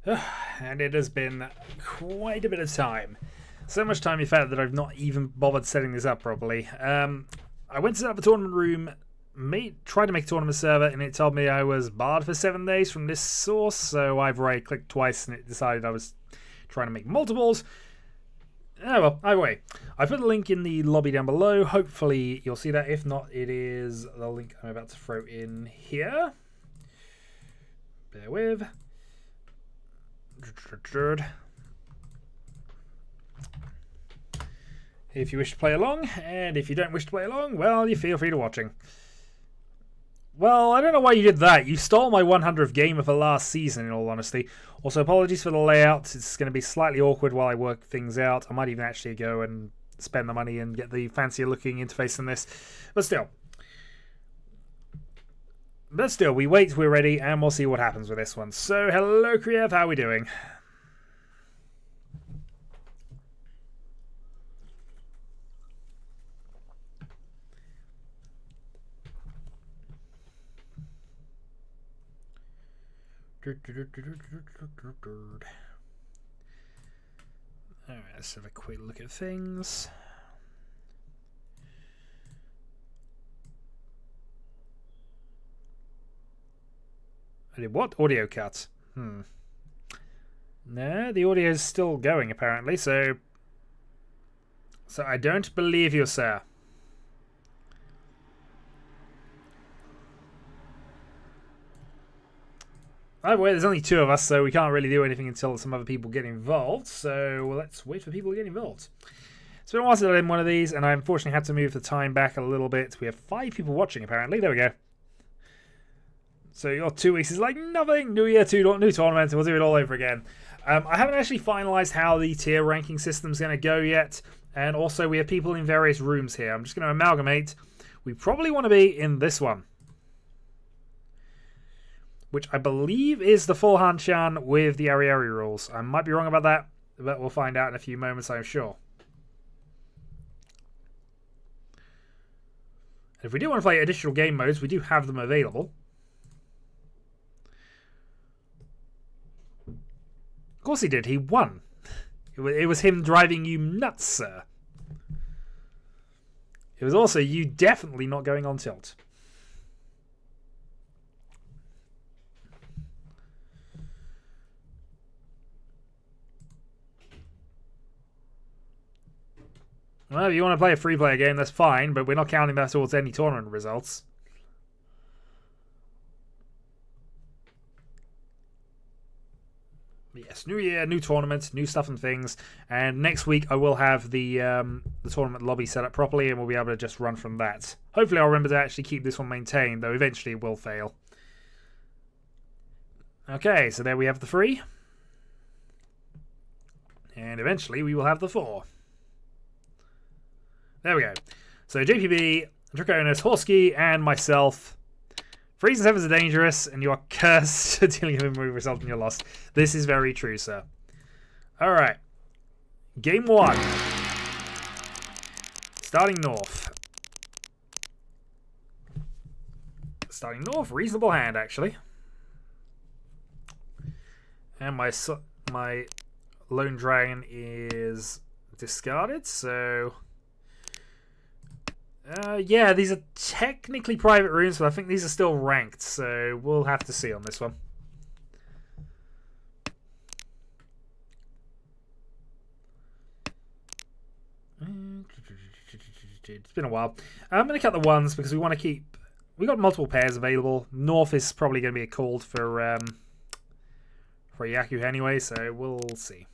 And it has been quite a bit of time. So much time, in fact, that I've not even bothered setting this up properly. I went to set up a tournament room, tried to make a tournament server, and it told me I was barred for 7 days from this source, so I've right-clicked twice and it decided I was trying to make multiples. Oh well, either way. I put the link in the lobby down below. Hopefully you'll see that. If not, it is the link I'm about to throw in here. Bear with. If you wish to play along, and if you don't wish to play along, well, you feel free to watching. Well, I don't know why you did that. You stole my 100th game of the last season, in all honesty. Also, apologies for the layout. It's going to be slightly awkward while I work things out. I might even actually go and spend the money and get the fancier looking interface than this. But still. We wait, we're ready, and we'll see what happens with this one. So, hello, Kriev, how are we doing? Alright, let's have a quick look at things. I did what? Audio cut. No, the audio is still going apparently, so I don't believe you, sir. By the way, there's only 2 of us, so we can't really do anything until some other people get involved. So let's wait for people to get involved. It's been a while since I did one of these, and I unfortunately had to move the time back a little bit. We have 5 people watching, apparently. There we go. So your 2 weeks is like nothing. New year, new tournament. We'll do it all over again. I haven't actually finalized how the tier ranking system's going to go yet. And also, we have people in various rooms here. I'm just going to amalgamate. We probably want to be in this one, which I believe is the full Hanshan with the Ariari rules. I might be wrong about that, but we'll find out in a few moments, I'm sure. And if we do want to play additional game modes, we do have them available. Of course he did. He won. It was him driving you nuts, sir. It was also you definitely not going on tilt. Well, if you want to play a free-player game, that's fine, but we're not counting that towards any tournament results. Yes, new year, new tournament, new stuff and things. And next week I will have the tournament lobby set up properly, and we'll be able to just run from that. Hopefully I'll remember to actually keep this one maintained, though eventually it will fail. Okay, so there we have the 3. And eventually we will have the 4. There we go. So JPB, Draconis, Horsky, and myself. 3s and 7s are dangerous, and you are cursed to dealing with a move result in your loss. This is very true, sir. Alright. Game 1. Starting north. Starting north, reasonable hand, actually. And my Lone Dragon is discarded, so... yeah, these are technically private rooms, but I think these are still ranked, so we'll have to see on this one. It's been a while. I'm going to cut the 1s because we want to keep... We've got multiple pairs available. North is probably going to be a call for Yaku anyway, so we'll see.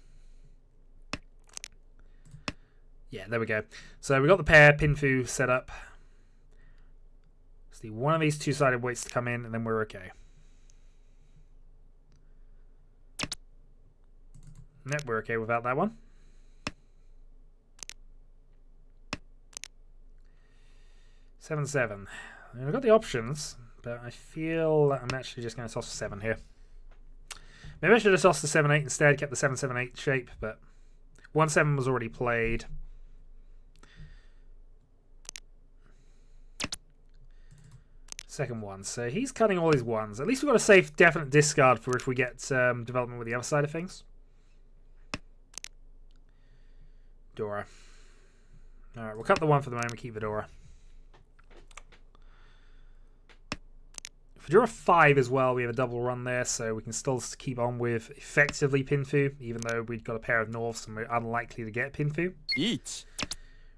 Yeah, there we go. So we got the pair Pinfu set up. Just need one of these 2-sided weights to come in, and then we're okay. Nope, we're okay without that one. Seven, 7. And I've got the options, but I feel I'm actually just going to toss a 7 here. Maybe I should have tossed the 7-8 instead, kept the 7-7-8 shape, but 1-7 was already played. Second one. So he's cutting all his ones. At least we've got a safe, definite discard for if we get development with the other side of things. Dora. Alright, we'll cut the one for the moment, keep the Dora. If we draw a 5 as well, we have a double run there, so we can still keep on with effectively Pinfu, even though we've got a pair of Norths and we're unlikely to get Pinfu. Eat.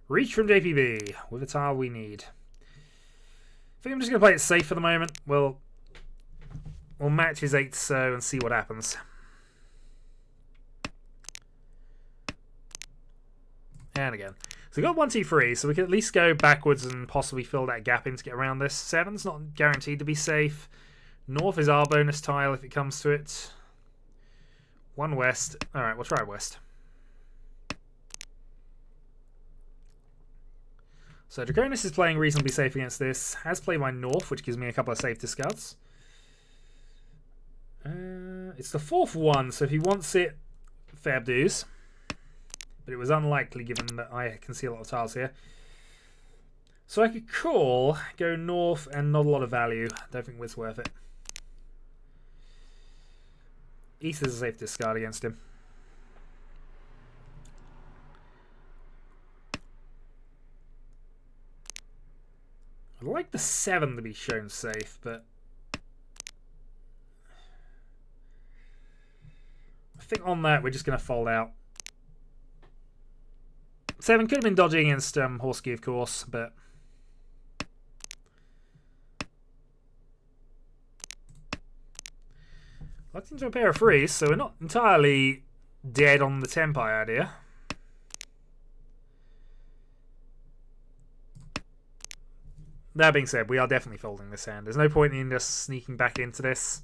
Reach from JPB with the tile we need. I think I'm just going to play it safe for the moment. We'll match his 8 so and see what happens. And again. So we've got 1, 2, 3, so we can at least go backwards and possibly fill that gap in to get around this. 7's not guaranteed to be safe. North is our bonus tile if it comes to it. 1 west. Alright, we'll try west. So Draconis is playing reasonably safe against this. Has played my North, which gives me a couple of safe discards. It's the 4th one, so if he wants it, fair dues. But it was unlikely given that I can see a lot of tiles here. So I could call, go North, and not a lot of value. Don't think it's worth it. East is a safe discard against him. I'd like the 7 to be shown safe, but I think on that we're just going to fold out. 7 could have been dodgy against Horsky, of course, but locked into a pair of 3s, so we're not entirely dead on the Tempai idea. That being said, we are definitely folding this hand. There's no point in us sneaking back into this.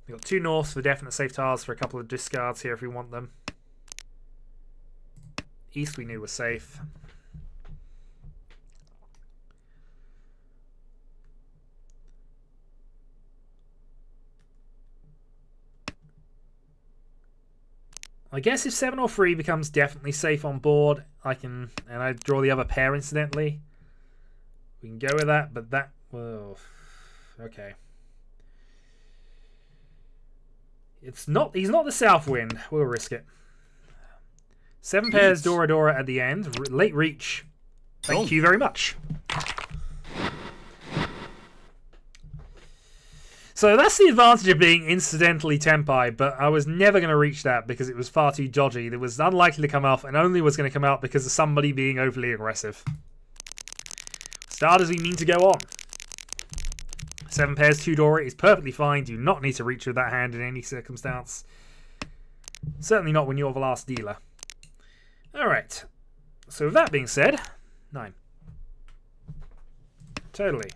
We've got 2 Norths for definite safe tiles for a couple of discards here if we want them. East we knew was safe. I guess if 7 or 3 becomes definitely safe on board, I draw the other pair incidentally. We can go with that, but that... Well, okay. He's not the south wind. We'll risk it. 7 pairs Dora Dora at the end. Late reach. Thank you very much. So that's the advantage of being incidentally Tempai, but I was never going to reach that because it was far too dodgy. It was unlikely to come off and only was going to come out because of somebody being overly aggressive. Start as we mean to go on. 7 pairs 2 Dora is perfectly fine. Do not need to reach with that hand in any circumstance. Certainly not when you're the last dealer. Alright. So with that being said, 9. Totally.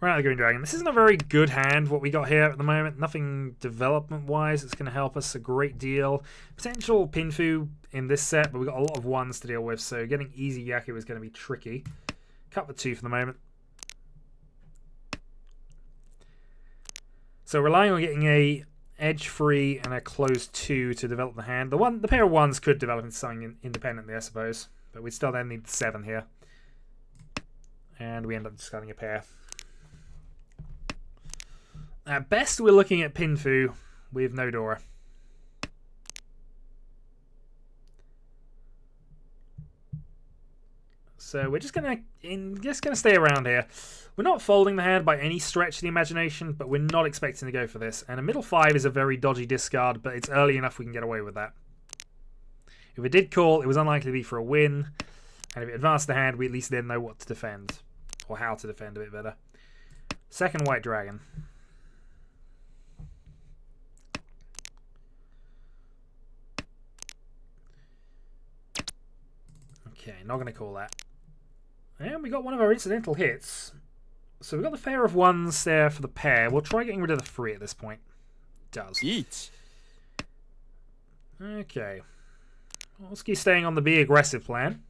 Right, the Green Dragon. This isn't a very good hand, what we got here at the moment. Nothing development-wise that's going to help us a great deal. Potential Pinfu in this set, but we've got a lot of 1s to deal with, so getting easy Yaku is going to be tricky. Cut the 2 for the moment. So relying on getting a edge 3 and a closed 2 to develop the hand. The pair of 1s could develop into something independently, I suppose. But we still then need 7 here. And we end up discarding a pair. At best, we're looking at Pinfu with no Dora. So we're just gonna stay around here. We're not folding the hand by any stretch of the imagination, but we're not expecting to go for this. And a middle 5 is a very dodgy discard, but it's early enough we can get away with that. If it did call, it was unlikely to be for a win. And if it advanced the hand, we at least then know what to defend. Or how to defend a bit better. Second White Dragon. Okay, not going to call that. And we got one of our incidental hits. So we've got the pair of 1s there for the pair. We'll try getting rid of the 3 at this point. Does. Eat. Okay. Let's keep staying on the be aggressive plan.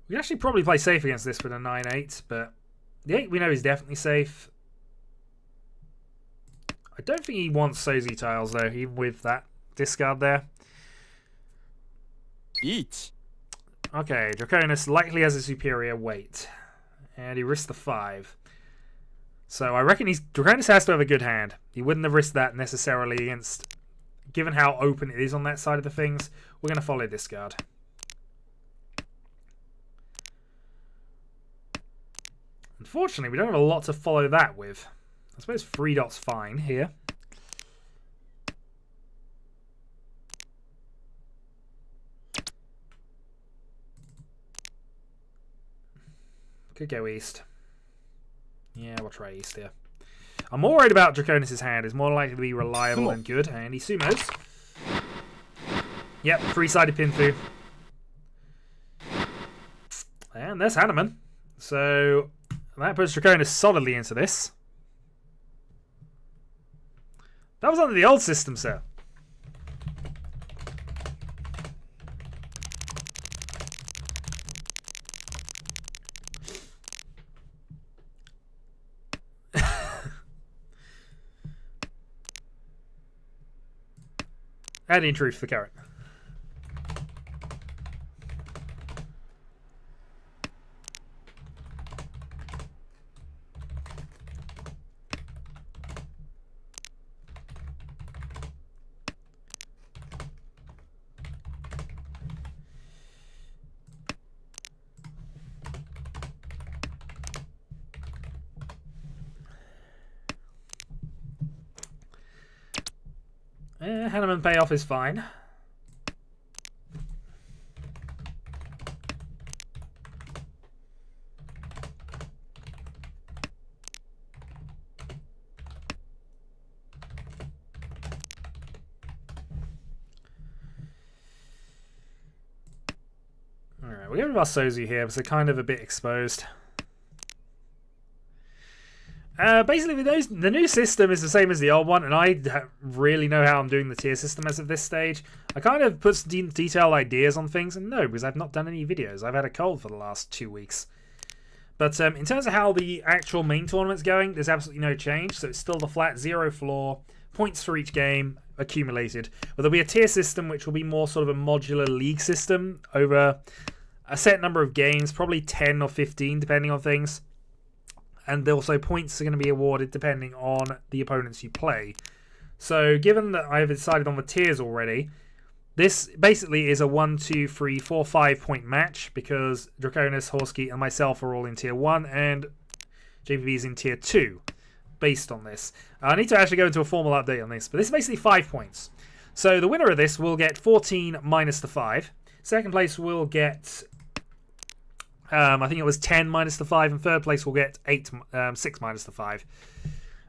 We can actually probably play safe against this with a 9-8, but the 8 we know is definitely safe. I don't think he wants Sozi tiles, though, even with that discard there. Eat. Okay, Draconis likely has a superior weight. And he risked the 5. So I reckon Draconis has to have a good hand. He wouldn't have risked that necessarily against... Given how open it is on that side of the things, we're going to follow discard. Unfortunately, we don't have a lot to follow that with. I suppose 3 dots fine here. Could go east. Yeah, we'll try east here. I'm more worried about Draconis' hand. It's more likely to be reliable and good. And he sumos. Yep, 3-sided Pinfu. And there's Hanneman. So that puts Draconis solidly into this. That was under the old system, sir. And in truth, the current. Hanneman payoff is fine. Alright, we're going to Sozi here because they're kind of a bit exposed. Basically, the new system is the same as the old one, and I don't really know how I'm doing the tier system as of this stage. I kind of put some detailed ideas on things, and no, because I've not done any videos. I've had a cold for the last 2 weeks. But in terms of how the actual main tournament's going, there's absolutely no change. So it's still the flat 0 floor, points for each game accumulated. But there'll be a tier system, which will be more sort of a modular league system over a set number of games, probably 10 or 15, depending on things. And also points are going to be awarded depending on the opponents you play. So given that I've decided on the tiers already, this basically is a 1, 2, 3, 4, 5 point match because Draconis, Horsky, and myself are all in tier 1 and JPB is in tier 2 based on this. I need to actually go into a formal update on this, but this is basically 5 points. So the winner of this will get 14 minus the 5. Second place will get... I think it was 10 minus the 5, and third place will get 6 minus the 5.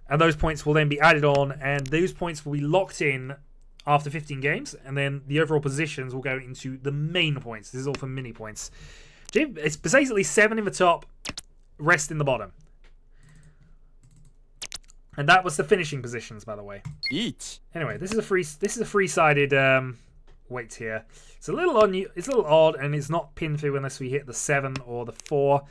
And those points will then be added on, and those points will be locked in after 15 games, and then the overall positions will go into the main points. This is all for mini points. It's basically 7 in the top, rest in the bottom. And that was the finishing positions, by the way. Eat. Anyway, this is a free-sided weight here. It's a little odd, and it's not Pinfu unless we hit the 7 or the 4.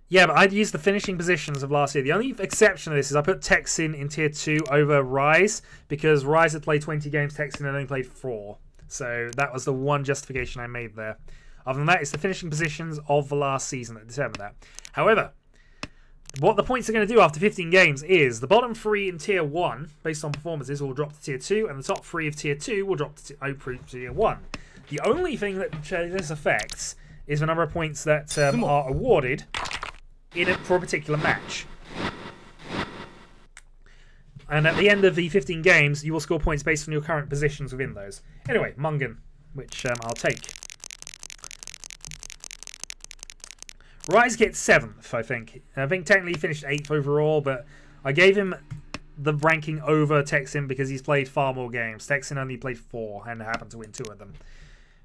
Yeah, but I'd use the finishing positions of last year. The only exception to this is I put Texin in tier 2 over Rise, because Rise had played 20 games, Texin had only played 4. So that was the one justification I made there. Other than that, it's the finishing positions of the last season that determine that. However, what the points are going to do after 15 games is the bottom 3 in tier 1, based on performances, will drop to tier 2, and the top 3 of tier 2 will drop to tier 1. The only thing that this affects is the number of points that are awarded for a particular match. And at the end of the 15 games, you will score points based on your current positions within those. Anyway, Mungan, which I'll take. Rise gets 7th, I think. I think technically he finished 8th overall, but I gave him the ranking over Texin because he's played far more games. Texin only played 4 and happened to win 2 of them.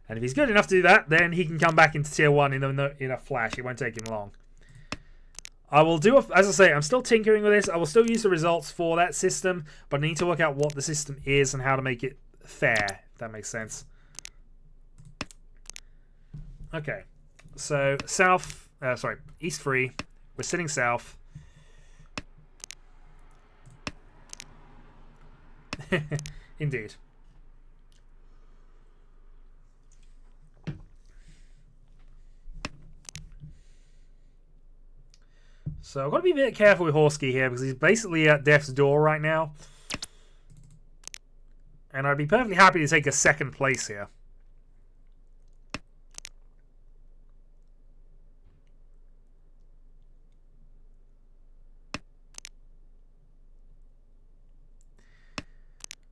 And if he's good enough to do that, then he can come back into tier 1 in a flash. It won't take him long. I will do, as I say, I'm still tinkering with this. I will still use the results for that system, but I need to work out what the system is and how to make it fair, if that makes sense. Okay, so East 3. We're sitting south. Indeed. So I've got to be a bit careful with Horsky here because he's basically at death's door right now. And I'd be perfectly happy to take a second place here.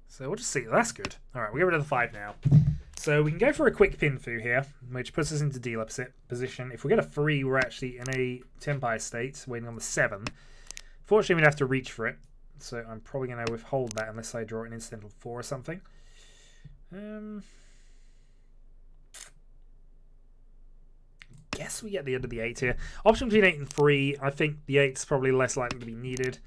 So we'll just see. That's good. Alright, we'll get rid of the 5 now. So we can go for a quick pin fu here, which puts us into dealer position. If we get a 3, we're actually in a Tenpai state, waiting on the 7. Fortunately, we'd have to reach for it. So I'm probably going to withhold that unless I draw an incidental 4 or something. Guess we get the end of the 8 here. Option between 8 and 3. I think the 8's probably less likely to be needed.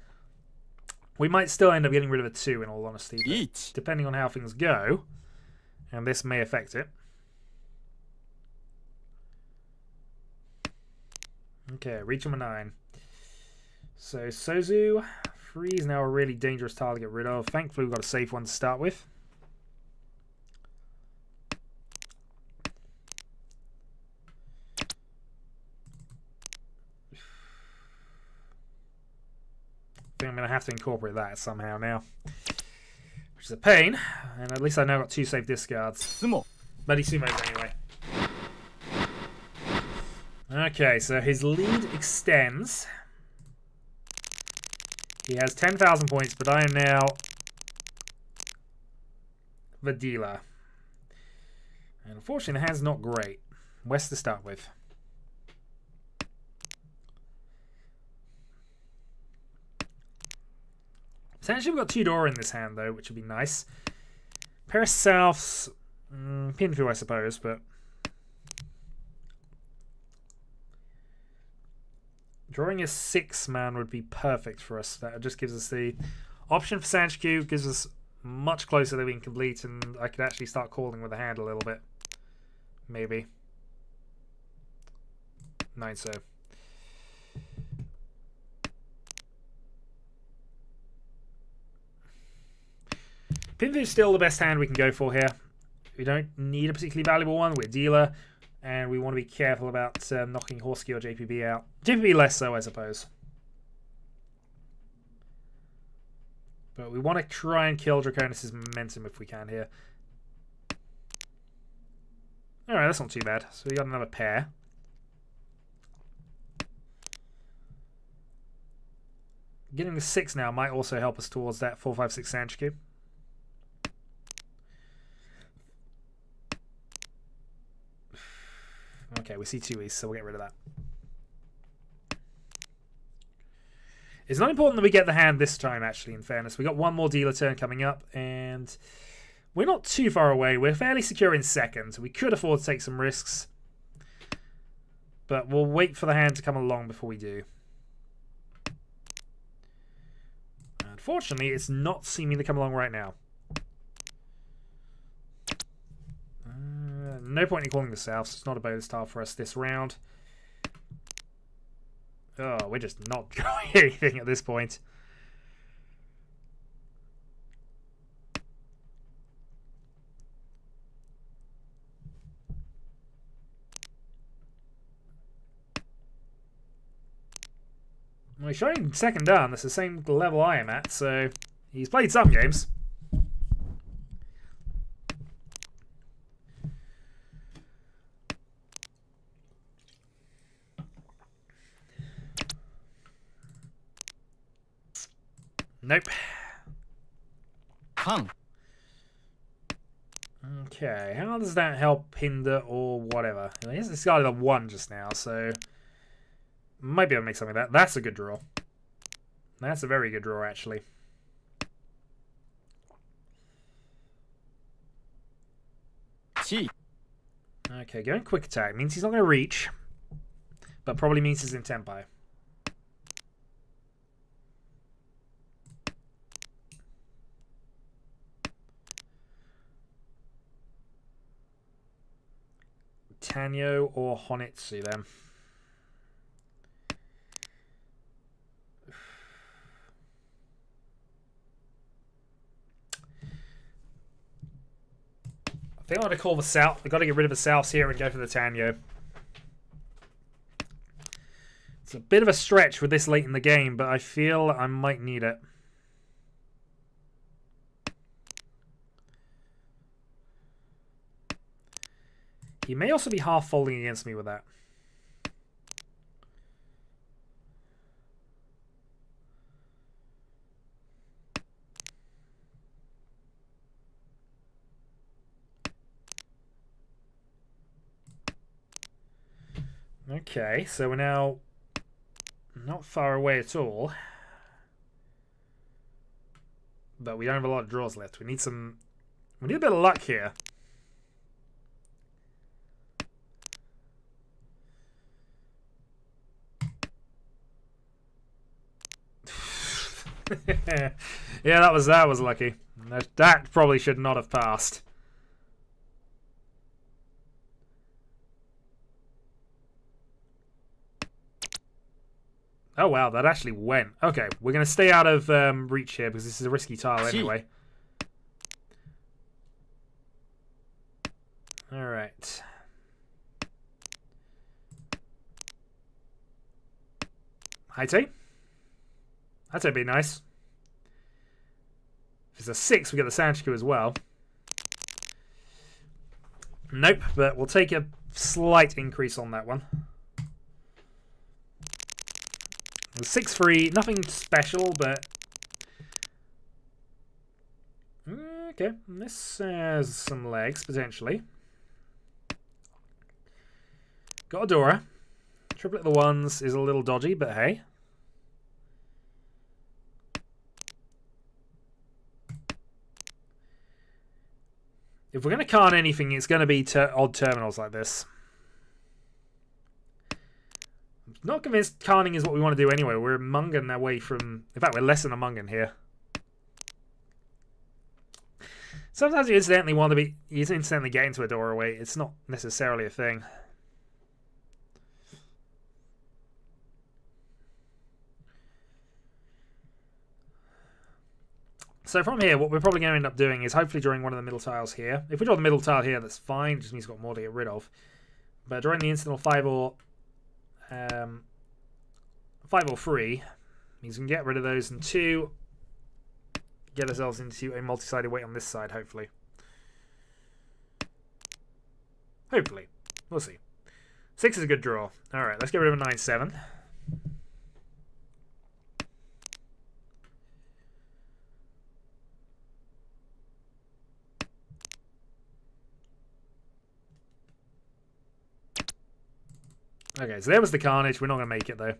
We might still end up getting rid of a 2 in all honesty, depending on how things go. And this may affect it. Okay, reach on a 9. So Sozu, 3 is now a really dangerous tile to get rid of. Thankfully we've got a safe one to start with. I think I'm going to have to incorporate that somehow now. Which is a pain. And at least I now got 2 safe discards. But he sumos anyway. Okay, so his lead extends. He has 10,000 points, but I am now the dealer. And unfortunately, the hand's not great. West to start with. Potentially we've got 2 Dora in this hand, though, which would be nice. Pair of Souths. Pin fu, I suppose, but... Drawing a 6-man would be perfect for us. That just gives us the option for Sanchikyu, gives us much closer that we can complete, and I could actually start calling with the hand a little bit. Maybe. 9 so. Pinfu's still the best hand we can go for here. We don't need a particularly valuable one. We're a dealer, and we want to be careful about knocking Horsky or JPB out. JPB less so, I suppose. But we want to try and kill Draconis' momentum if we can here. Alright, that's not too bad. So we got another pair. Getting the 6 now might also help us towards that 4-5-6 Sanchikyu. Okay, we see 2 East, so we'll get rid of that. It's not important that we get the hand this time, actually, in fairness. We got 1 more dealer turn coming up, and we're not too far away. We're fairly secure in second, so we could afford to take some risks. But we'll wait for the hand to come along before we do. Unfortunately, it's not seeming to come along right now. No point in calling the South, so it's not a bonus tile for us this round. Oh, we're just not drawing anything at this point. Well, he's showing second down. That's the same level I am at, so he's played some games. Nope. Okay, how does that help hinder or whatever? He has discarded a 1 just now, so might be able to make something of that. That's a good draw. That's a very good draw, actually. Okay, going quick attack means he's not going to reach, but probably means he's in Tenpai. Tanyo or Honitsu then. think I'm going to call the South. I've got to get rid of the Souths here and go for the Tango. It's a bit of a stretch with this late in the game, but I feel I might need it. He may also be half folding against me with that. Okay, so we're now not far away at all. But we don't have a lot of draws left. We need a bit of luck here. Yeah, that was lucky. That probably should not have passed. Oh wow, that actually went. Okay, we're going to stay out of reach here because this is a risky tile anyway. Alright. Haite. That'd be nice. If it's a 6, we get the Sanchiku as well. Nope, but we'll take a slight increase on that one. 6-3, nothing special, but... Okay, this has some legs, potentially. Got a Dora. Triplet the ones is a little dodgy, but hey. If we're going to Karn anything, it's going to be odd terminals like this. I'm not convinced Karning is what we want to do anyway. We're a Mungan away from... In fact, we're less than a Mungan here. Sometimes you incidentally want to be... You incidentally get into a doorway. It's not necessarily a thing. So from here, what we're probably going to end up doing is hopefully drawing one of the middle tiles here. If we draw the middle tile here, that's fine. It just means we've got more to get rid of. But drawing the incidental 5 or 3 means we can get rid of those, and 2 get ourselves into a multi-sided weight on this side, hopefully. Hopefully. We'll see. 6 is a good draw. Alright, let's get rid of a 9-7. Okay, so there was the carnage. We're not going to make it, though.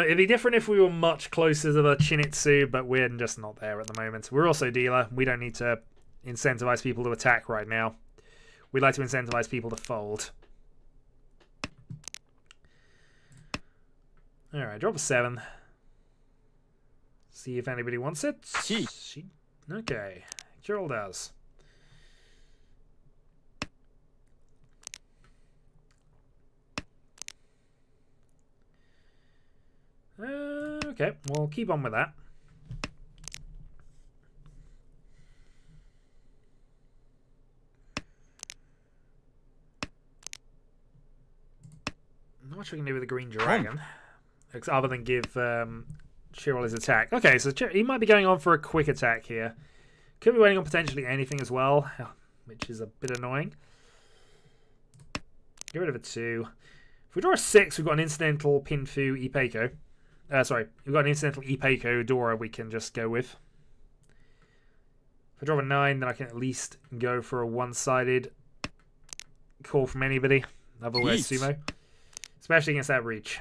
It'd be different if we were much closer to the Chinitsu, but we're just not there at the moment. We're also dealer. We don't need to incentivize people to attack right now. We'd like to incentivize people to fold. Alright, drop a 7. See if anybody wants it. Okay, Cheryl does. Okay, we'll keep on with that. Not much we can do with the green dragon, other than give Cheryl his attack. Okay, so he might be going on for a quick attack here. Could be waiting on potentially anything as well, which is a bit annoying. Get rid of a 2. If we draw a 6, we've got an incidental Pinfu Ipeiko. Sorry, we've got an incidental Ipeiko Dora we can just go with. If I draw a 9, then I can at least go for a one-sided call from anybody. Otherwise, Sumo. Especially against that reach.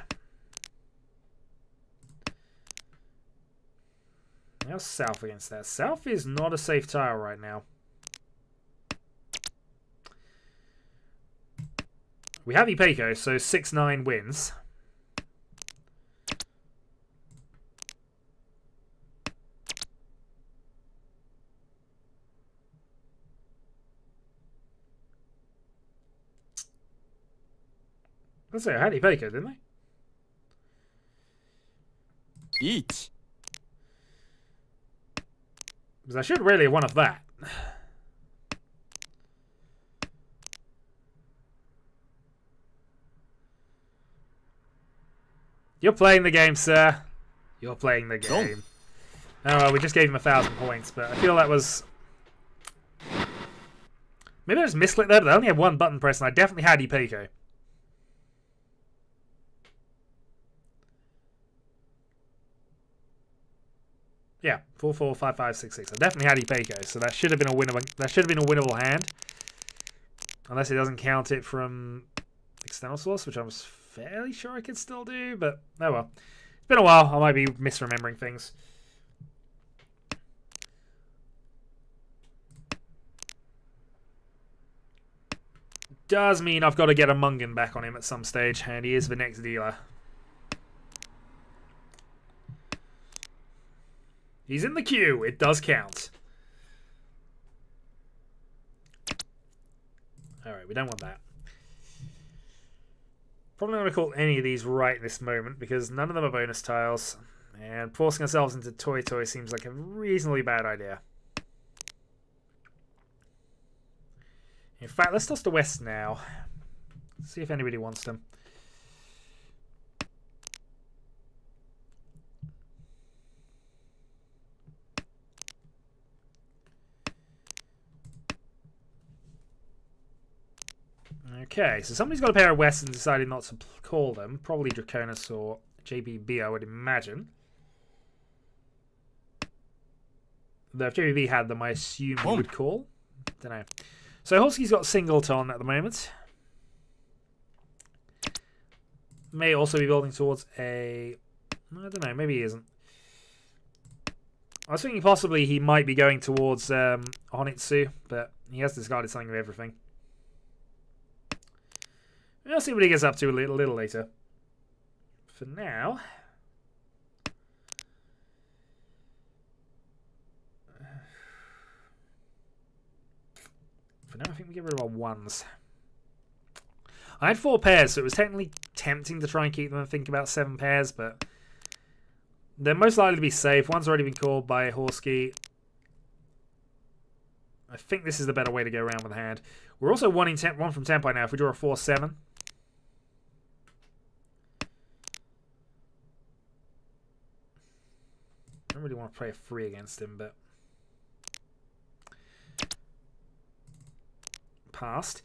Now South against that. South is not a safe tile right now. We have Ipeiko, so 6-9 wins. Let's say I had Ipeiko, didn't I? Each. Because I should really have one of that. You're playing the game, sir. You're playing the game. Oh, well, we just gave him 1,000 points, but I feel that was... Maybe I just misclicked there, but I only had one button press, and I definitely had Ipeko. Yeah, 4, 4, 5, 5, 6, 6. I definitely had Ipeko, so that should have been a winnable. That should have been a winnable hand, unless it doesn't count it from external source, which I was fairly sure I could still do. But oh well, it's been a while. I might be misremembering things. Does mean I've got to get a Mungan back on him at some stage, and he is the next dealer. He's in the queue. It does count. Alright, we don't want that. Probably not going to call any of these right this moment, because none of them are bonus tiles. And forcing ourselves into Toy Toy seems like a reasonably bad idea. In fact, let's toss to West now. See if anybody wants them. Okay, so somebody's got a pair of Wests and decided not to call them. Probably Draconis or JBB, I would imagine. Though if JBB had them, I assume he would call. Don't know. So Hulski's got Singleton at the moment. May also be building towards a... I don't know, maybe he isn't. I was thinking possibly he might be going towards Honitsu, but he has discarded something of everything. We'll see what he gets up to a little later. For now... I think we get rid of our ones. I had 4 pairs, so it was technically tempting to try and keep them and think about 7 pairs, but they're most likely to be safe. One's already been called by Horsky. I think this is the better way to go around with the hand. We're also wanting one from Tempai now. If we draw a 4-7. I don't really want to play a 3 against him, but... Passed.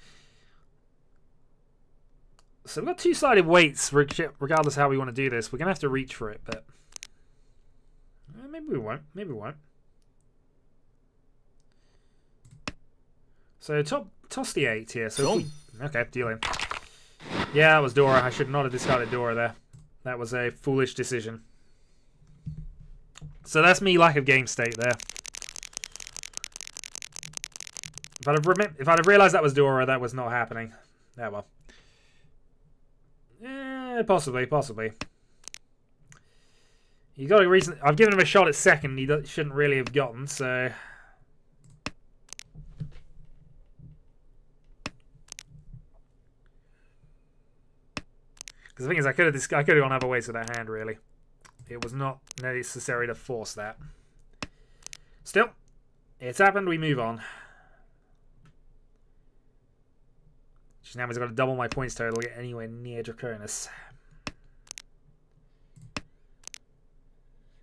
So we've got 2-sided weights, regardless of how we want to do this. We're going to have to reach for it, but... maybe we won't. Maybe we won't. So toss the 8 here. So okay, deal in. Yeah, that was Dora. I should not have discarded Dora there. That was a foolish decision. So that's me lack of game state there. If I'd have realised that was Dora, that was not happening. Yeah, well. Possibly. He got a reason. I've given him a shot at second. He shouldn't really have gotten, so... Because the thing is, I could have gone other ways with that hand, really. It was not necessary to force that. Still, it's happened. We move on. Just now he's got to double my points total to get anywhere near Draconis.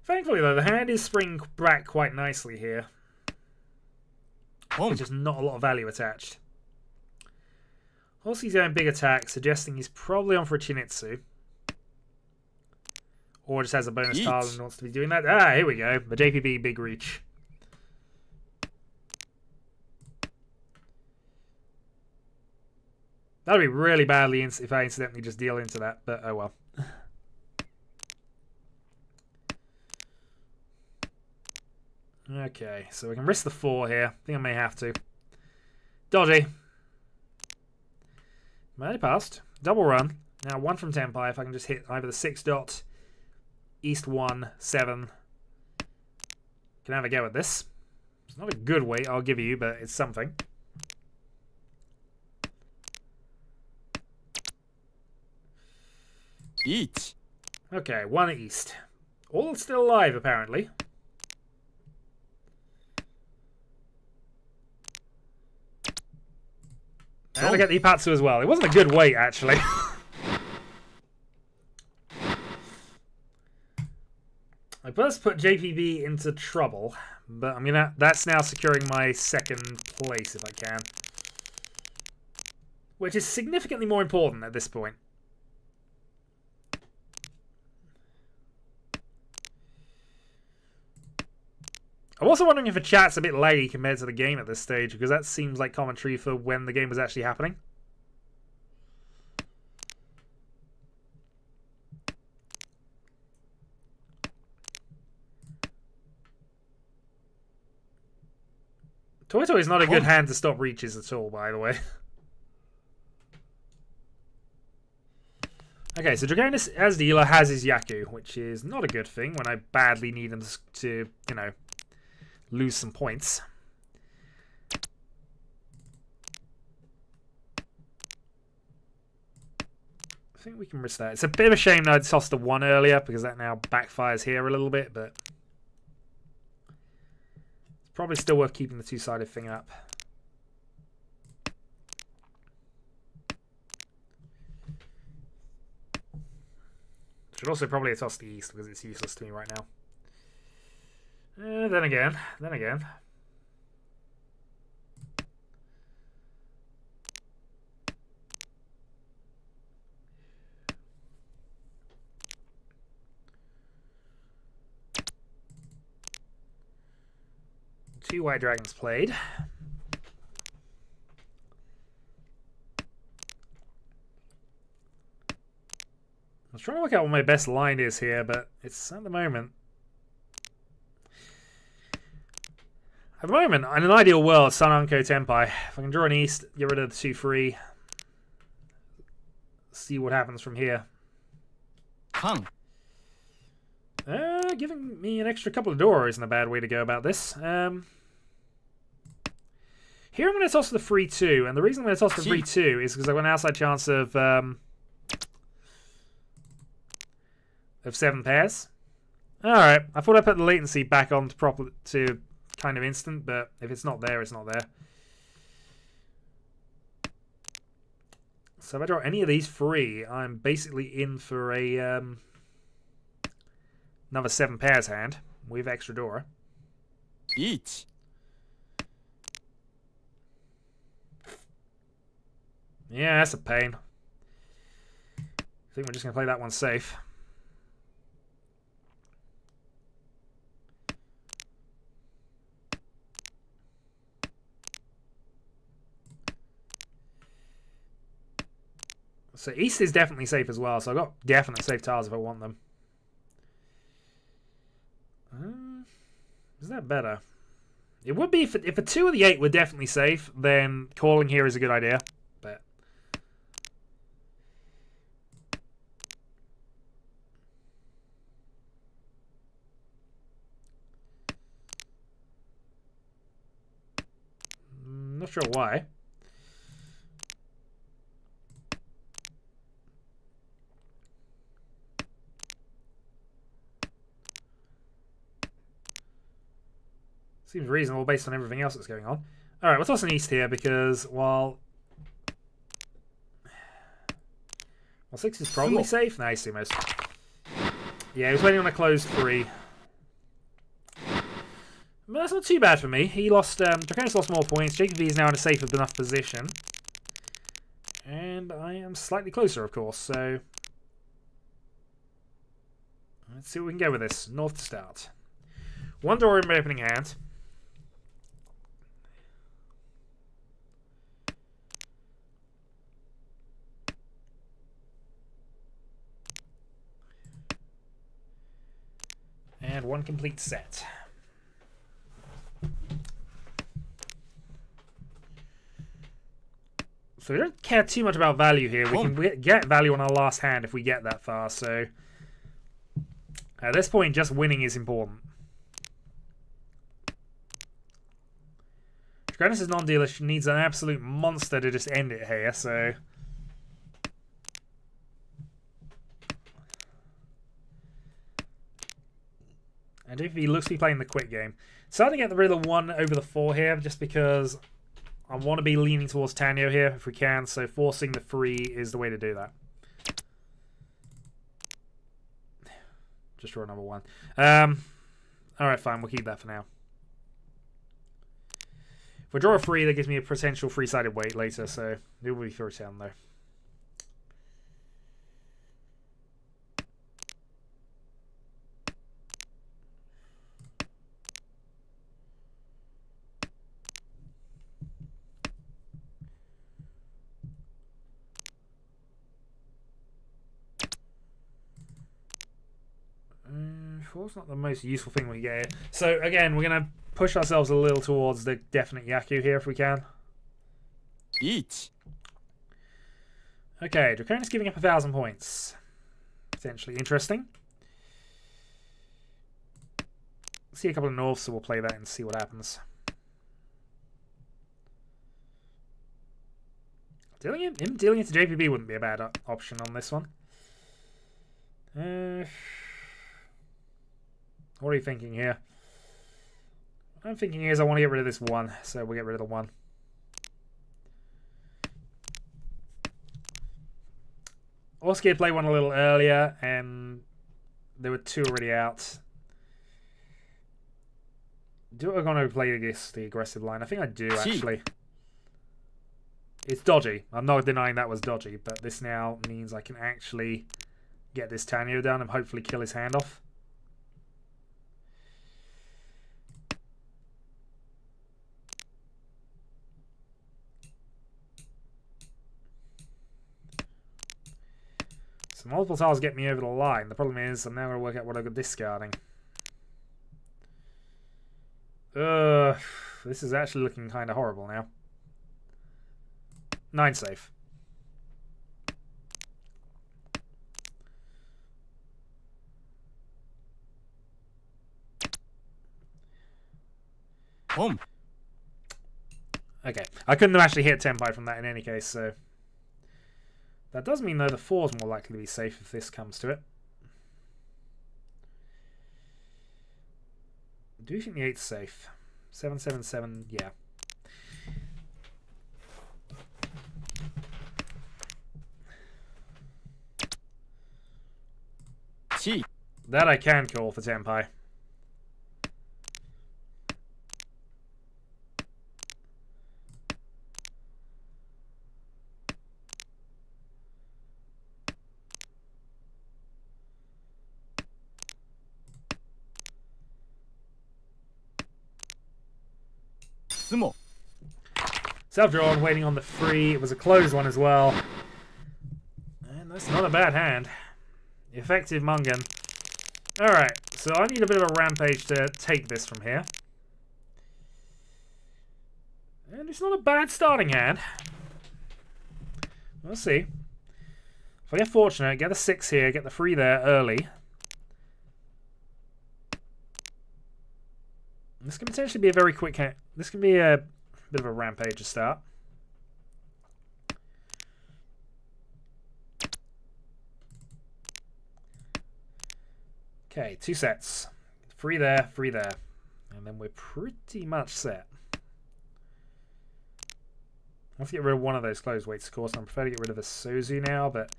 Thankfully, though, the hand is springing back quite nicely here. There's just not a lot of value attached. Also, he's going big attack, suggesting he's probably on for a Chinitsu. Or just has a bonus tile and wants to be doing that. Ah, here we go. The JPB big reach. That would be really badly if I incidentally just deal into that, but oh well. Okay, so we can risk the 4 here. I think I may have to. Dodgy. Might have passed. Double run. Now 1 from Tempai. If I can just hit either the 6 dot, East 1, 7. Can have a go at this. It's not a good weight, I'll give you, but it's something. Each. Okay, 1 East. All still alive, apparently. And I get the Ipatsu as well. It wasn't a good weight, actually. I first put JPB into trouble, but I'm gonna. That's now securing my second place if I can, which is significantly more important at this point. I'm also wondering if the chat's a bit laggy compared to the game at this stage, because that seems like commentary for when the game was actually happening. Toito is not a good hand to stop Riichi's at all, by the way. Okay, so Draconis as dealer has his Yaku, which is not a good thing when I badly need him to, you know, lose some points. I think we can risk that. It's a bit of a shame that I tossed the 1 earlier, because that now backfires here a little bit, but it's probably still worth keeping the two-sided thing up. Should also probably toss the east, because it's useless to me right now. Then again. Two white dragons played. I was trying to work out what my best line is here, but it's at the moment. At the moment, in an ideal world, Sun Unco Tenpai. If I can draw an east, get rid of the 2-3. See what happens from here. Hung. Giving me an extra couple of Doro isn't a bad way to go about this. Here I'm going to toss the 3-2, and the reason I'm going to toss the 3-2 is because I've got an outside chance of 7 pairs. Alright, I thought I put the latency back on to kind of instant, but if it's not there, it's not there. So if I draw any of these 3, I'm basically in for a another 7 pairs hand with extra Dora. Each. Yeah, that's a pain. I think we're just going to play that one safe. So east is definitely safe as well, so I've got definite safe tiles if I want them. Is that better? It would be if a 2 of the 8 were definitely safe, then calling here is a good idea. But not sure why. Seems reasonable based on everything else that's going on. Alright, we'll toss an east here because while 6 is probably safe. Nice, almost. Yeah, he was waiting on a closed 3. But that's not too bad for me. He lost, Draconis lost more points. JKV is now in a safe enough position. And I am slightly closer, of course, so let's see what we can go with this. North to start. 1 door in my opening hand. And 1 complete set. So we don't care too much about value here. We can get value on our last hand if we get that far. So at this point, just winning is important. Draconis' non-dealer needs an absolute monster to just end it here. So and if he looks to be playing the quick game. Starting to get rid of the 1 over the 4 here, just because I want to be leaning towards Tanyo here if we can, so forcing the 3 is the way to do that. Just draw another one. Alright, fine. We'll keep that for now. If we draw a 3, that gives me a potential 3-sided weight later, so it will be for a turn, though. Four's not the most useful thing we get here. So, again, we're going to push ourselves a little towards the definite Yaku here if we can. Riichi. Okay, Draconis giving up 1,000 points. Potentially interesting. See a couple of Norths, so we'll play that and see what happens. Him dealing into JPB wouldn't be a bad option on this one. What are you thinking here? What I'm thinking is I want to get rid of this 1, so we'll get rid of the 1. Oscar played 1 a little earlier, and there were 2 already out. Do I want to play the aggressive line? I think I do, actually. It's dodgy. I'm not denying that was dodgy, but this now means I can actually get this Tanyo down and hopefully kill his hand off. So multiple tiles get me over the line. The problem is I'm now going to work out what I'm discarding. This is actually looking kind of horrible now. 9 safe. Boom. Okay, I couldn't have actually hit Tenpai from that in any case, so... That does mean, though, the 4 is more likely to be safe if this comes to it. Do you think the 8's safe? 777, yeah. Chi. That I can call for Tenpai. Sumo. Self-drawn, waiting on the 3. It was a closed one as well. And that's not a bad hand. Effective Mungan. Alright, so I need a bit of a rampage to take this from here. And it's not a bad starting hand. We'll see. If I get fortunate, get the 6 here, get the 3 there early. This can potentially be a very quick hand. This can be a bit of a rampage to start. Okay, 2 sets. 3 there, 3 there. And then we're pretty much set. I have to get rid of one of those closed weights, of course. I prefer to get rid of the Sozu now, but...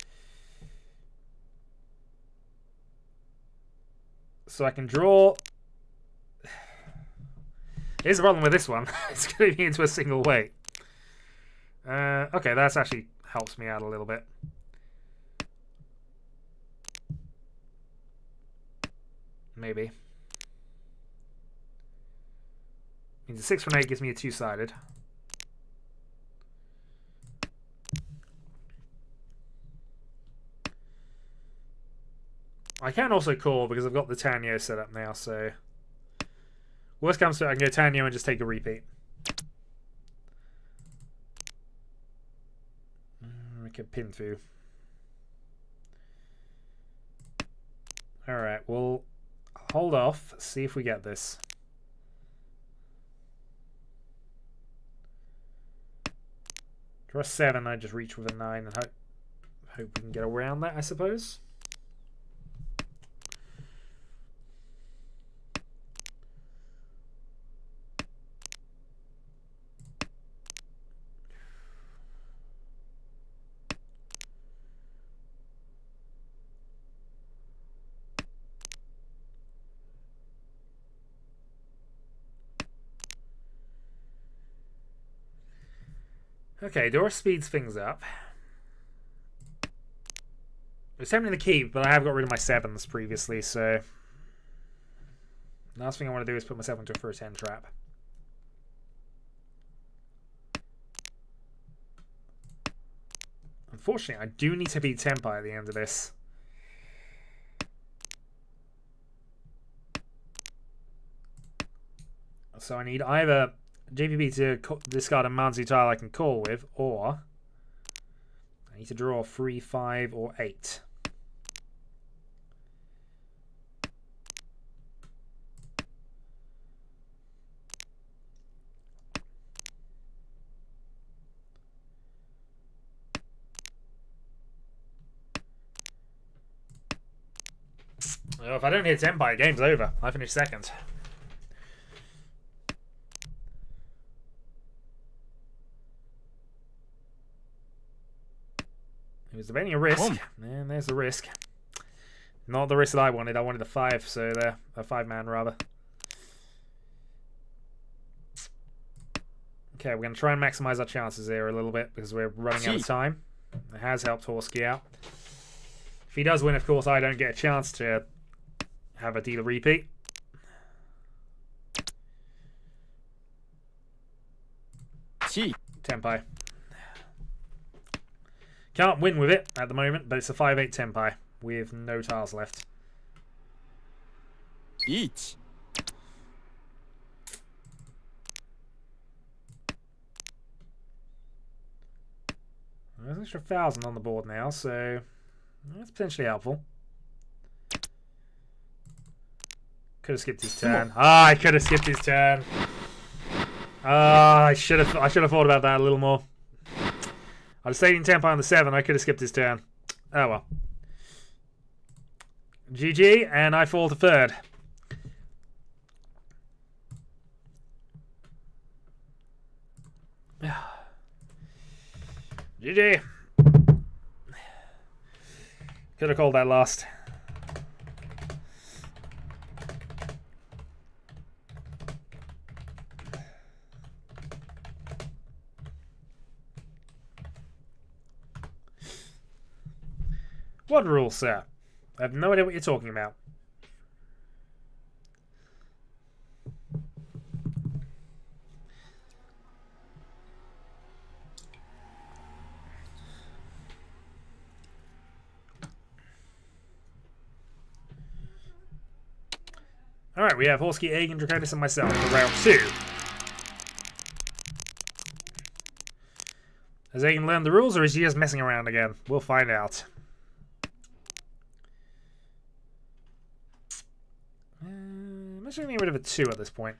So I can draw... Here's the problem with this one. It's going to be into a single weight. Okay, that actually helps me out a little bit. Maybe. Means a 6 from 8 gives me a 2-sided. I can also call because I've got the Tanyo set up now, so... Worst comes to it, I can go Tanyo and just take a repeat. Make a pin through. Alright, we'll hold off, see if we get this. Draw a 7, I just reach with a 9 and hope we can get around that, I suppose. Okay, Dora speeds things up. It's tempting to keep, but I have got rid of my 7s previously, so... Last thing I want to do is put myself into a first hand trap. Unfortunately, I do need to beat Tempai at the end of this. So I need either JPP to discard a Manzu tile I can call with, or I need to draw 3, 5, or 8. Well, if I don't hit Tempai, game's over. I finish second. Was there any risk? And there's the risk. Not the risk that I wanted. I wanted a 5, so there, a 5-man rather. Okay, we're going to try and maximize our chances here a little bit because we're running out of time. It has helped Horsky out. If he does win, of course, I don't get a chance to have a dealer repeat. Tempai. Can't win with it at the moment, but it's a 5-8 Tempai with no tiles left. Riichi. There's an extra 1,000 on the board now, so that's potentially helpful. Could have skipped his turn. Ah, I could have skipped his turn. Ah, I should have thought about that a little more. I was staying in Tempai on the 7. I could have skipped his turn. Oh well. GG, and I fall to 3rd. GG. Could have called that last. What rule, sir? I have no idea what you're talking about. Alright, we have Horsky, Aegon, Draconis, and myself for round 2. Has Aegon learned the rules, or is he just messing around again? We'll find out. I'm just going to get rid of a 2 at this point.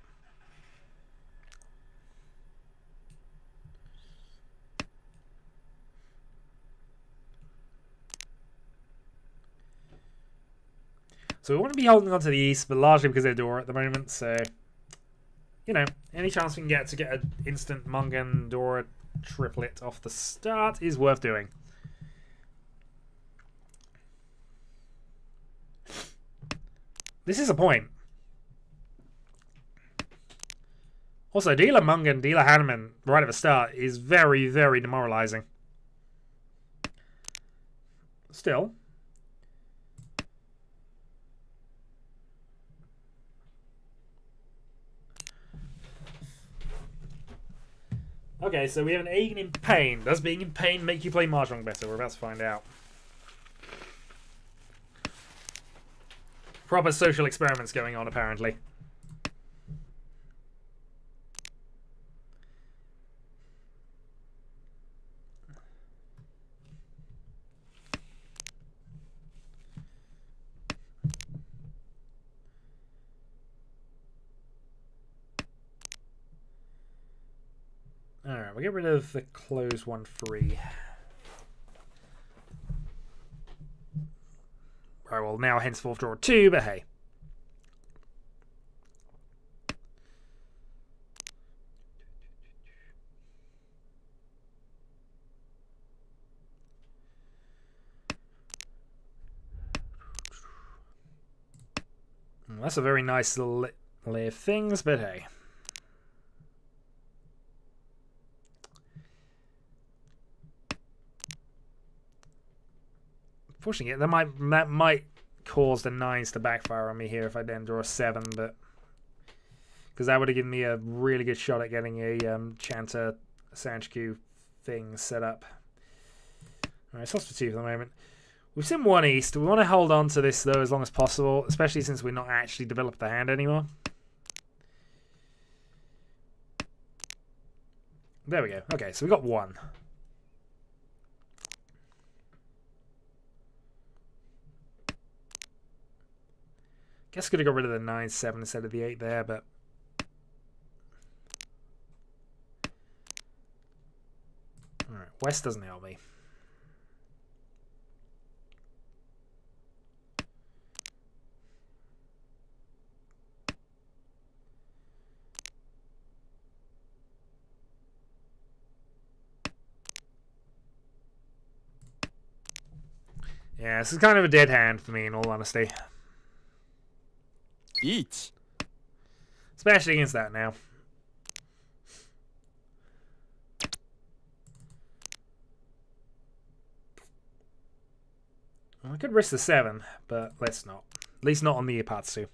So we want to be holding on to the East, but largely because they're Dora at the moment, so... You know, any chance we can get to get an instant Mungan Dora triplet off the start is worth doing. This is a point. Also, dealer Mungan, dealer Hanuman right at the start is very, very demoralizing. Still. Okay, so we have an Aegon in pain. Does being in pain make you play Mahjong better? We're about to find out. Proper social experiments going on, apparently. Alright, we'll get rid of the close 1-3. Alright, well now henceforth draw 2, but hey. Well, that's a very nice lay of things, but hey. Unfortunately, that might cause the 9s to backfire on me here if I then draw a 7, but because that would have given me a really good shot at getting a Chanta Sanchku thing set up. Alright, so that's for 2 for the moment. We've seen 1 east. We want to hold on to this, though, as long as possible, especially since we're not actually developed the hand anymore. There we go. Okay, so we got 1. Guess could have got rid of the 9-7 instead of the 8 there, but alright, West doesn't help me. Yeah, this is kind of a dead hand for me, in all honesty. Riichi. Especially against that now. Well, I could risk the 7, but let's not. At least not on the Ipatsu.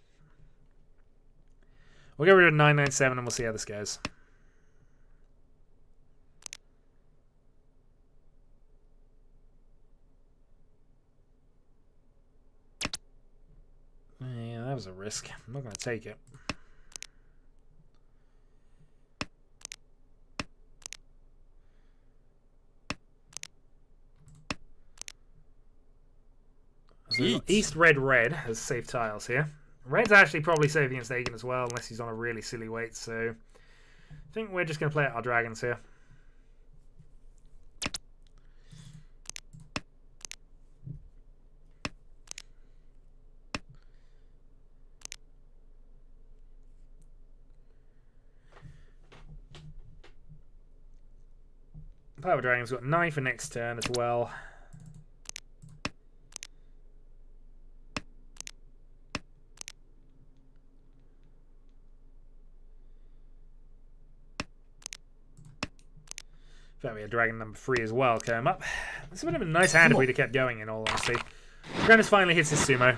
We'll get rid of 9-9-7 and we'll see how this goes. Yeah, that was a risk. I'm not going to take it. So East, red, red has safe tiles here. Red's actually probably safe against Aegon as well, unless he's on a really silly weight. So I think we're just going to play out our dragons here. Power Dragon's got 9 for next turn as well. In fact, we had dragon number 3 as well came up. This would have been a nice hand if we'd have kept going, in all honesty. Dragonus finally hits his sumo.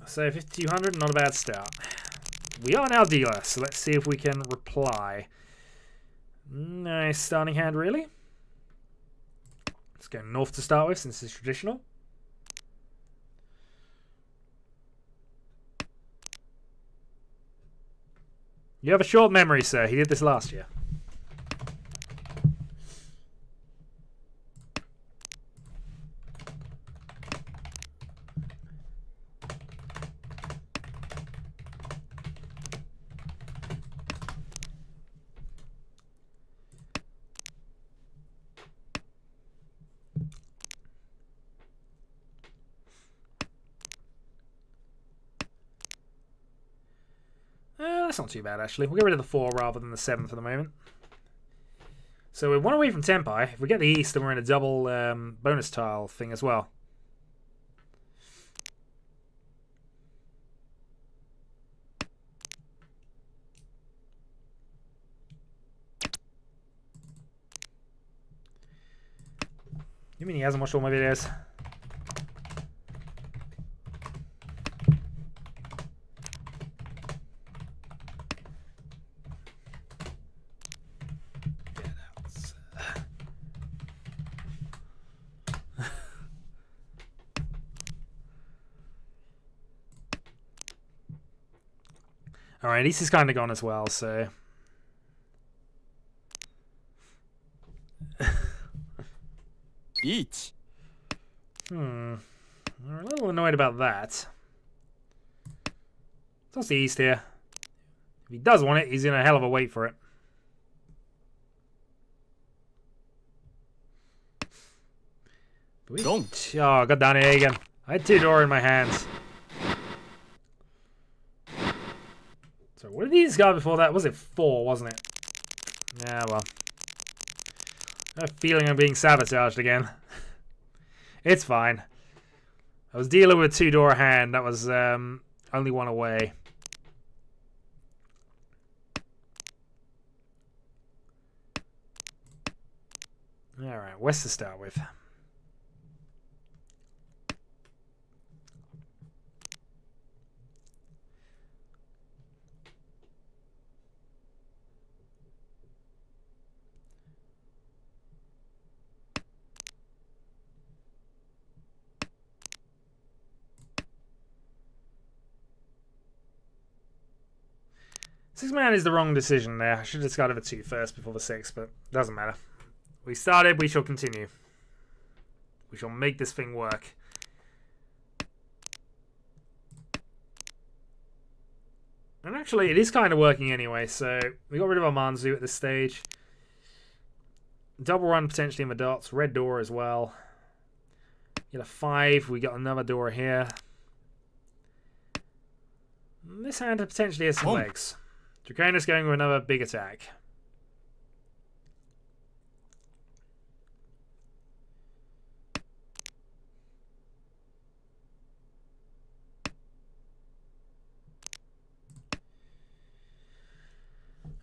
So 5200, not a bad start. We are now dealer, so let's see if we can reply. Nice starting hand, really. Let's go north to start with, since it's traditional. You have a short memory, sir. He did this last year. That's not too bad, actually. We'll get rid of the 4 rather than the 7 for the moment. So we're 1 away from Tenpai. If we get the East, then we're in a double bonus tile thing as well. You mean he hasn't watched all my videos? Alright, East is kind of gone as well, so... Riichi. We're a little annoyed about that. Toss the East here. If he does want it, he's in a hell of a wait for it. Don't. Oh, I got down here again. I had 2 Dora in my hands. So what did he discard before that? Was it 4, wasn't it? Yeah, well. I have a feeling I'm being sabotaged again. It's fine. I was dealing with a 2 Dora hand. That was only 1 away. Alright, west to start with. Six-man is the wrong decision there. I should have discarded the 2 first before the 6, but doesn't matter. We started, we shall continue. We shall make this thing work. And actually, it is kind of working anyway, so we got rid of our Manzu at this stage. Double run potentially in the dots. Red door as well. Get a 5. We got another door here. And this hand potentially has some legs. Draconis going with another big attack.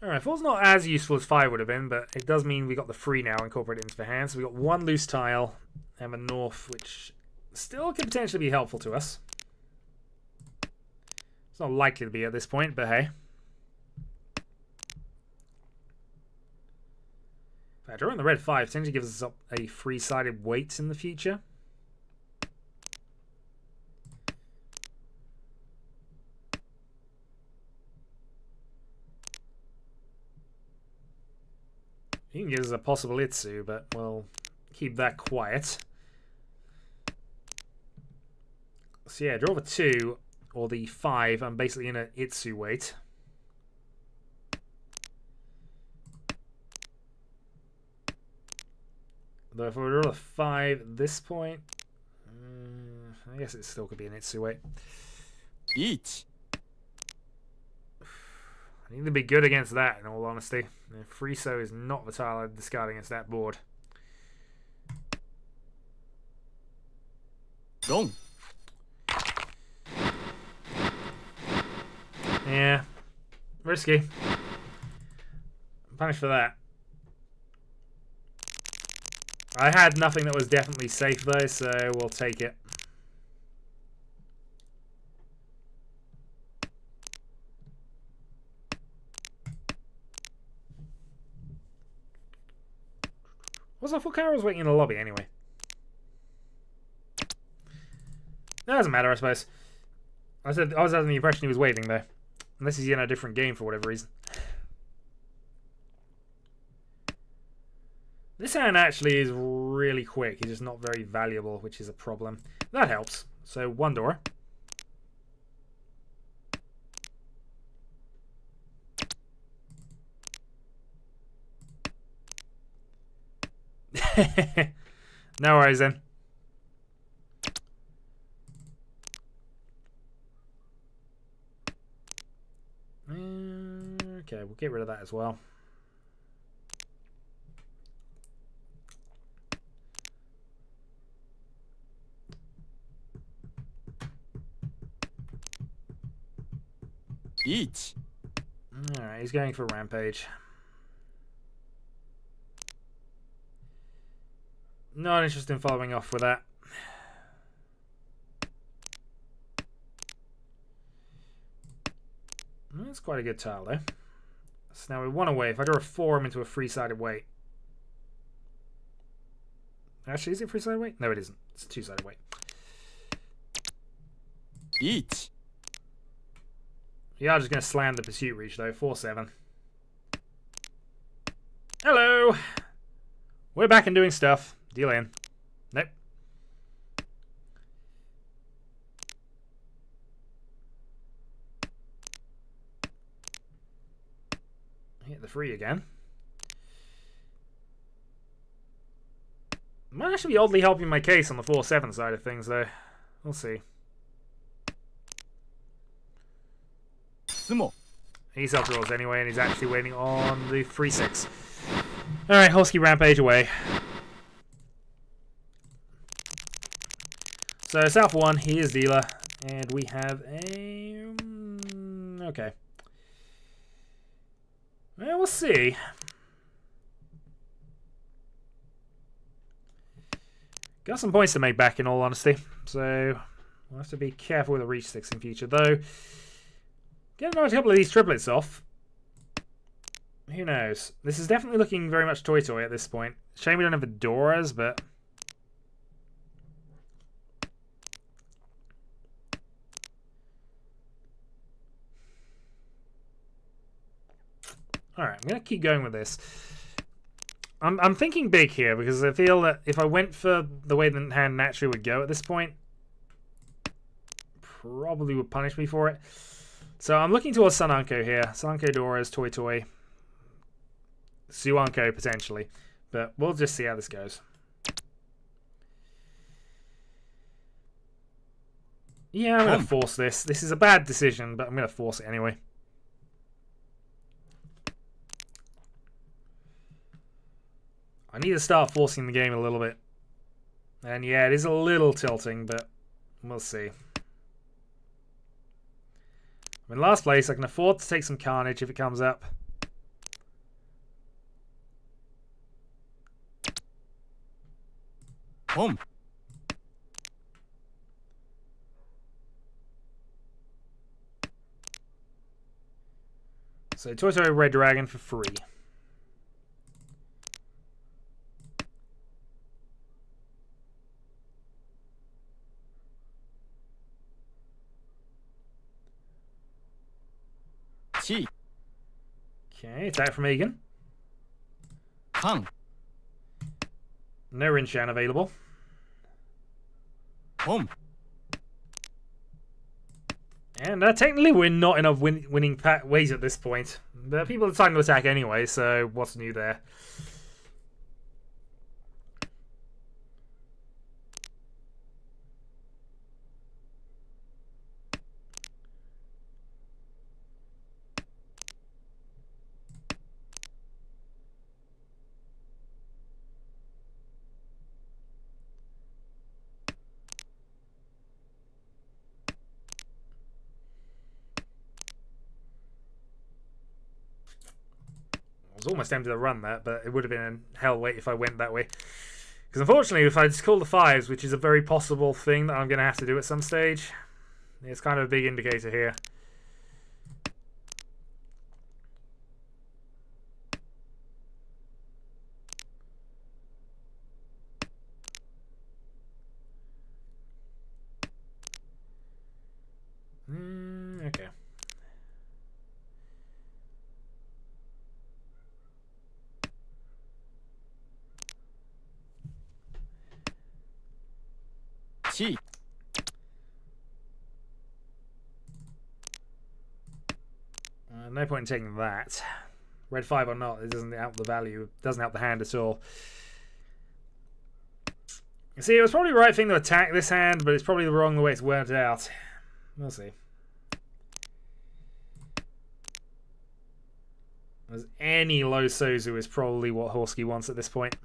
Alright, 4's not as useful as 5 would have been, but it does mean we got the 3 now incorporated into the hand. So we got 1 loose tile and a north, which still could potentially be helpful to us. It's not likely to be at this point, but hey. In fact, drawing the red 5 potentially gives us up a 3-sided weight in the future. He can give us a possible Itsu, but we'll keep that quiet. So yeah, draw the 2 or the 5. I'm basically in an Itsu weight. Though if we draw the 5 at this point, I guess it still could be an Itsu weight. Riichi. I need to be good against that, in all honesty. Friso is not the tile I'd discard against that board. Wrong. Yeah. Risky. Punished for that. I had nothing that was definitely safe though, so we'll take it. I thought Carol was waiting in the lobby anyway. That doesn't matter, I suppose. I was under the impression he was waiting though. Unless he's in a different game for whatever reason. This hand actually is really quick. He's just not very valuable, which is a problem. That helps. So 1 door. No worries then. Okay, we'll get rid of that as well. Riichi. Alright, he's going for Rampage. Not interested in following off with that. That's quite a good tile though. So now we're 1 away. If I draw a 4, I'm into a 3-sided weight. Actually, is it 3-sided weight? No, it isn't. It's a 2-sided weight. Riichi. Yeah, I'm just going to slam the Pursuit Reach though. 4-7. Hello! We're back and doing stuff. Deal in. Nope. Hit the 3 again. Might actually be oddly helping my case on the 4-7 side of things though. We'll see. Sumo. He self-draws anyway, and he's actually waiting on the 3-6. Alright, Husky Rampage away. So, South 1, he is dealer, and we have a... okay. Well, we'll see. Got some points to make back, in all honesty. So we'll have to be careful with the reach sticks in future, though. Get another couple of these triplets off. Who knows? This is definitely looking very much toy-toy at this point. Shame we don't have fedoras, but... Alright, I'm going to keep going with this. I'm thinking big here, because I feel that if I went for the way the hand naturally would go at this point, probably would punish me for it. So I'm looking towards Sananko here. Sananko Doras, Toy Toy. Suanko, potentially. But we'll just see how this goes. Yeah, I'm going to force this. This is a bad decision, but I'm going to force it anyway. I need to start forcing the game a little bit. And yeah, it is a little tilting, but we'll see. I'm in last place. I can afford to take some carnage if it comes up. Home. So Toy Story Red Dragon for free. Chi. Okay, attack from Egan. Hang. No Rinshan available. Home. And technically we're not in a winning ways at this point. But people are deciding to attack anyway, so what's new there? I was almost tempted to run that, but it would have been a hell wait if I went that way. Because unfortunately, if I just call the fives, which is a very possible thing that I'm going to have to do at some stage, it's kind of a big indicator here. Okay. Chi. No point in taking that. Red 5 or not, it doesn't help the value. It doesn't help the hand at all. You see, it was probably the right thing to attack this hand, but it's probably the wrong way it's worked out. We'll see. As any low Sozu is probably what Horsky wants at this point.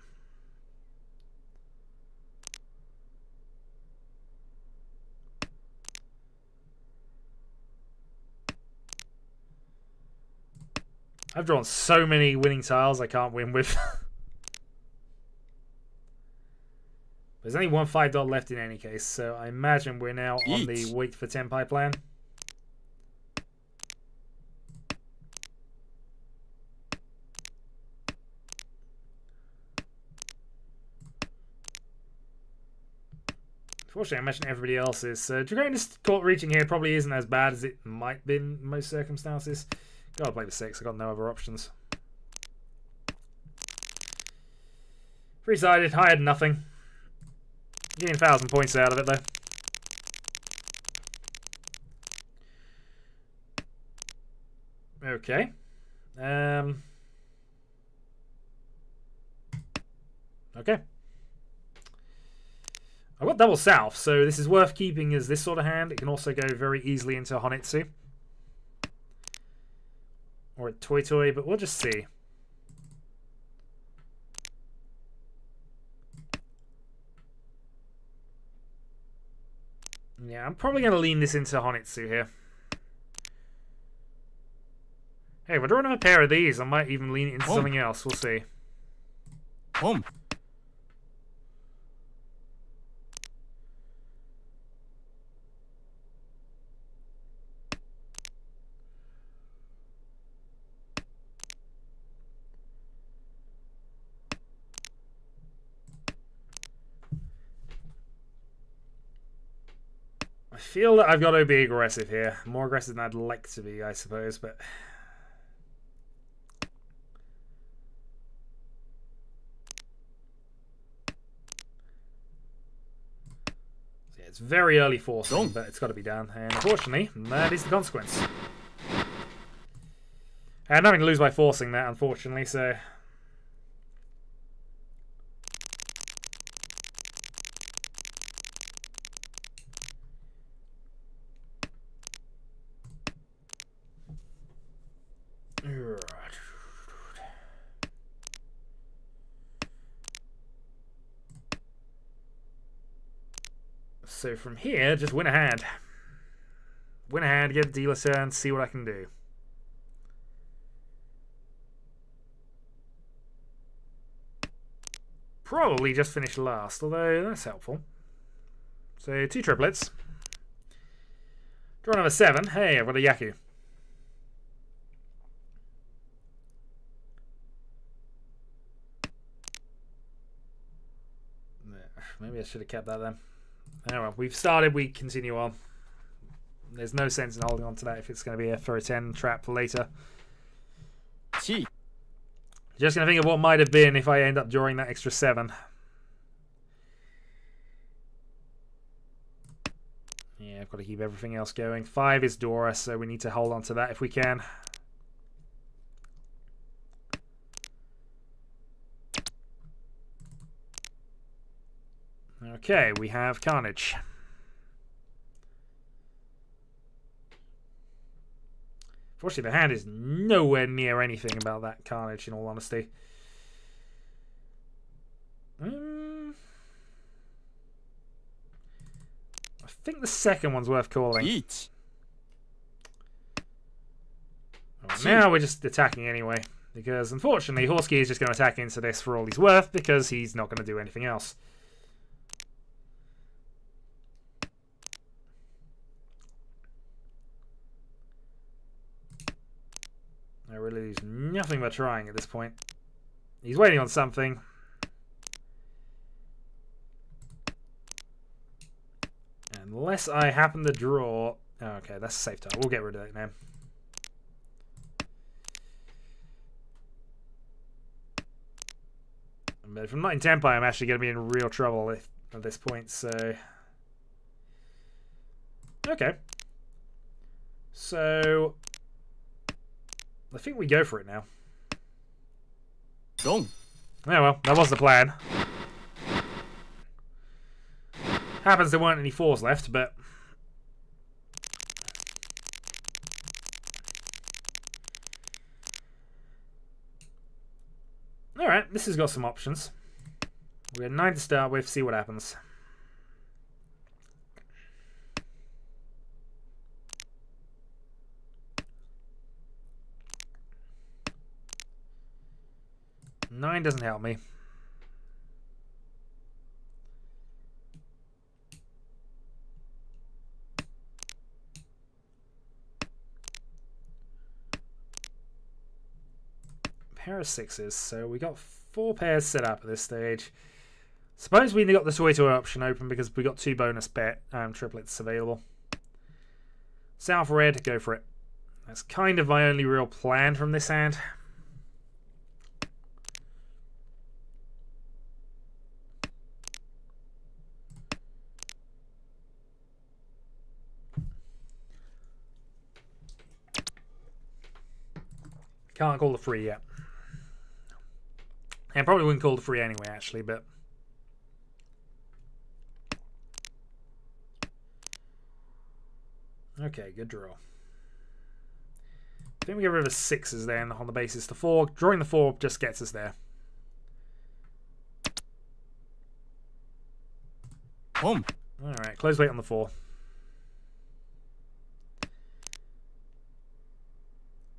I've drawn so many winning tiles I can't win with. There's only one 5 left in any case, so I imagine we're now on the wait for Tenpai plan. Unfortunately, I imagine everybody else is. Dragonis caught reaching here probably isn't as bad as it might be in most circumstances. Gotta play the 6, I got no other options. Three-sided, I had nothing. Getting 1,000 points out of it though. Okay. Okay. I've got double south, so this is worth keeping as this sort of hand. It can also go very easily into Honitsu. Or a Toy Toy, but we'll just see. Yeah, I'm probably going to lean this into Honitsu here. Hey, if I draw another pair of these, I might even lean it into something else. We'll see. Home. feel that I've got to be aggressive here. More aggressive than I'd like to be, I suppose, but... So yeah, it's very early forcing, but it's got to be done. And unfortunately, that is the consequence. And I'm having to lose by forcing that, unfortunately, so... So from here, just win a hand. Win a hand, get a dealer turn, see what I can do. Probably just finish last, although that's helpful. So 2 triplets. Draw number 7. Hey, I've got a Yaku. Maybe I should have kept that then. Oh well, we've started, we continue on. There's no sense in holding on to that if it's going to be for a 10 trap for later. Chi. Just going to think of what might have been if I end up drawing that extra 7. Yeah, I've got to keep everything else going. 5 is Dora, so we need to hold on to that if we can. Okay, we have Carnage. Fortunately, the hand is nowhere near anything about that Carnage, in all honesty. I think the second one's worth calling. Each. Well, now we're just attacking anyway, because unfortunately, Horsky is just going to attack into this for all he's worth, because he's not going to do anything else. I really lose nothing but trying at this point. He's waiting on something. Unless I happen to draw... Oh, okay, that's a safe tile. We'll get rid of that now. But if I'm not in Tempai, I'm actually going to be in real trouble at this point, so... Okay. So... I think we go for it now. Dong. Oh well, that was the plan. Happens there weren't any 4s left, but... Alright, this has got some options. We had 9 to start with, see what happens. Nine doesn't help me. Pair of 6s, so we got 4 pairs set up at this stage. Suppose we got the toy option open because we got 2 bonus triplets available. South red, go for it. That's kind of my only real plan from this hand. Can't call the free yet. And probably wouldn't call the free anyway, actually, but... Okay, good draw. I think we get rid of 6s then on the basis to 4. Drawing the 4 just gets us there. Alright, close weight on the 4.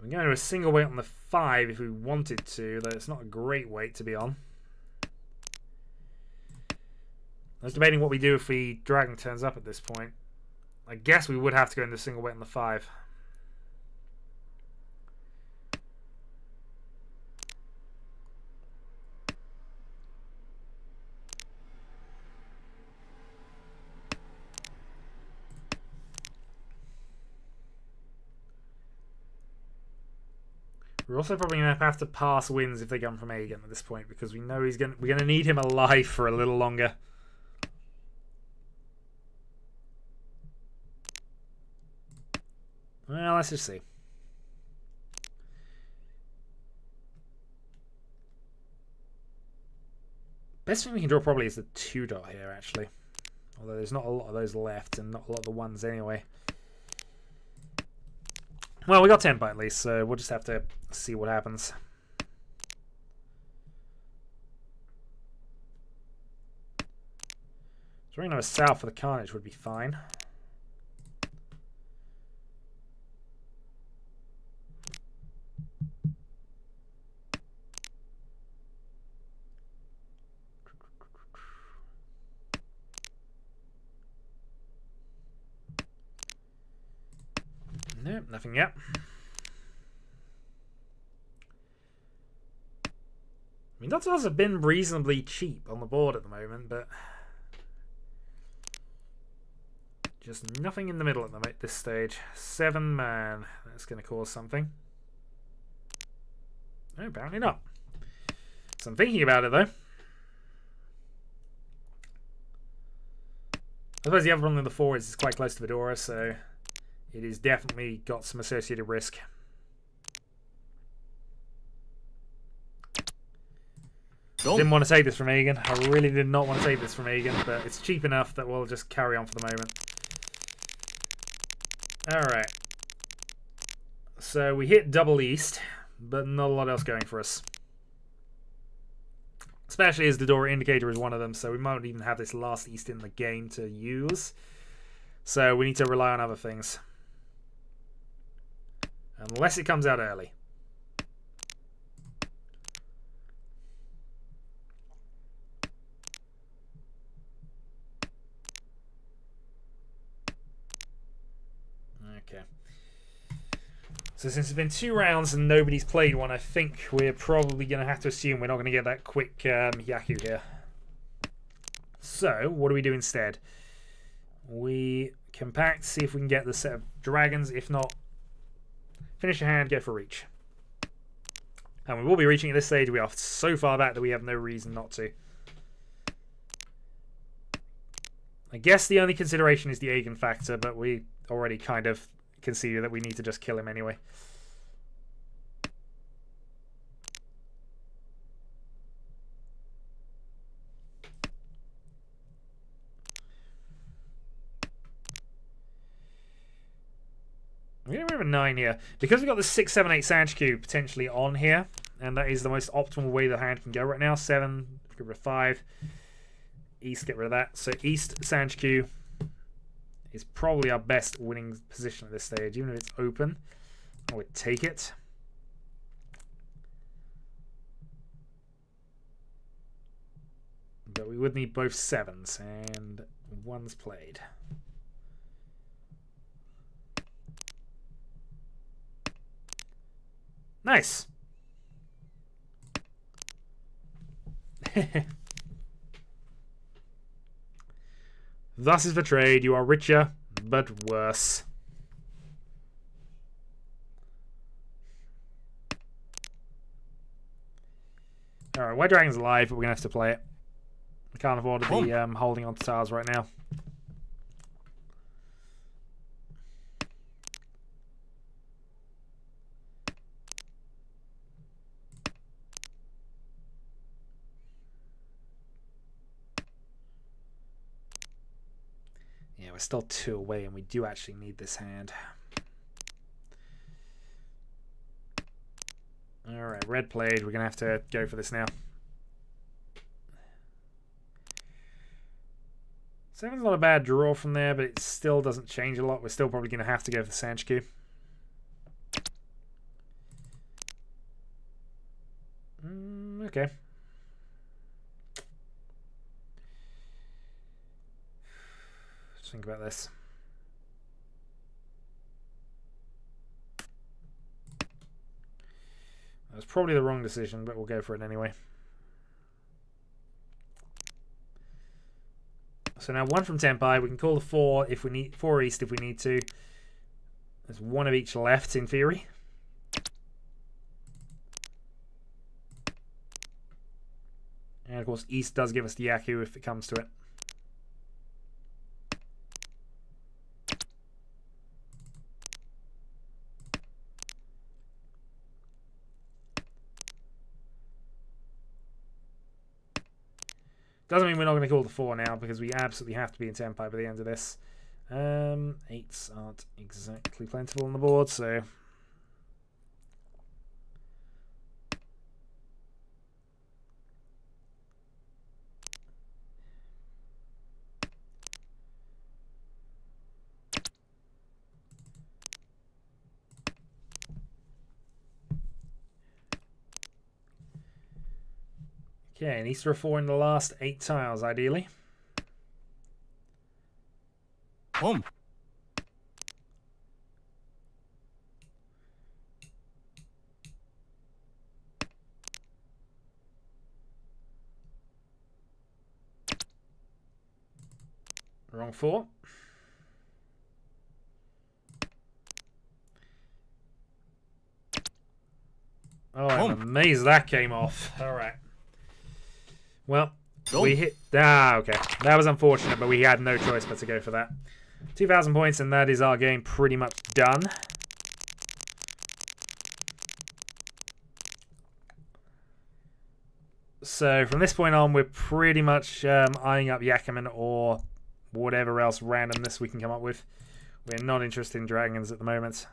We can go to a single weight on the 5 if we wanted to, though it's not a great weight to be on. I was debating what we do if the dragon turns up at this point. I guess we would have to go into a single weight on the 5. We're also probably going to have to pass wins if they come from Aegon at this point, because we know we're going to need him alive for a little longer. Well, let's just see. Best thing we can draw probably is the 2-dot here, actually. Although there's not a lot of those left, and not a lot of the ones anyway. Well, we got Tempai at least, so we'll just have to see what happens. Drawing another south for the Carnage would be fine. Nope, nothing yet. I mean, Dots have been reasonably cheap on the board at the moment, but just nothing in the middle at this stage. 7 man. That's going to cause something. No, apparently not. So I'm thinking about it, though. I suppose the other problem with the 4 is it's quite close to Fedora, so it has definitely got some associated risk. Didn't want to take this from Aegon. I really did not want to take this from Aegon, but it's cheap enough that we'll just carry on for the moment. Alright. So we hit double east, but not a lot else going for us. Especially as the Dora Indicator is one of them, so we might even have this last east in the game to use. So we need to rely on other things. Unless it comes out early. Okay. So since it's been 2 rounds and nobody's played one, I think we're probably going to have to assume we're not going to get that quick Yaku here. So, what do we do instead? We compact, see if we can get the set of dragons. If not, finish your hand, go for reach. And we will be reaching at this stage. We are so far back that we have no reason not to. I guess the only consideration is the Aegon factor, but we already kind of conceded that we need to just kill him anyway. We have a 9 here. Because we've got the 6, 7, 8 Sand Cube potentially on here, and that is the most optimal way the hand can go right now. 7, get rid of 5. East, get rid of that. So East Sand Cube is probably our best winning position at this stage. Even if it's open, I would take it. But we would need both 7s, and 1's played. Nice. Thus is the trade. You are richer, but worse. Alright, White Dragon's alive, but we're going to have to play it. We can't afford to be holding on to tiles right now. We're still 2 away, and we do actually need this hand. Alright, red played. We're going to have to go for this now. 7's not a bad draw from there, but it still doesn't change a lot. We're still probably going to have to go for the Sanchku. Okay. Think about this. That was probably the wrong decision, but we'll go for it anyway. So now 1 from Tempai. We can call the 4 if we need 4 east if we need to. There's 1 of each left in theory. of course, East does give us the Yaku if it comes to it. Doesn't mean we're not going to call the 4 now, because we absolutely have to be in Tenpai by the end of this. 8s aren't exactly plentiful on the board, so... Okay, needs to 4 in the last 8 tiles, ideally. Home. Wrong 4. Oh, I'm amazed that came off. Alright. Well, we hit... Ah, okay. That was unfortunate, but we had no choice but to go for that. 2,000 points, and that is our game pretty much done. So, from this point on, we're pretty much eyeing up Yakuman or whatever else randomness we can come up with. We're not interested in dragons at the moment.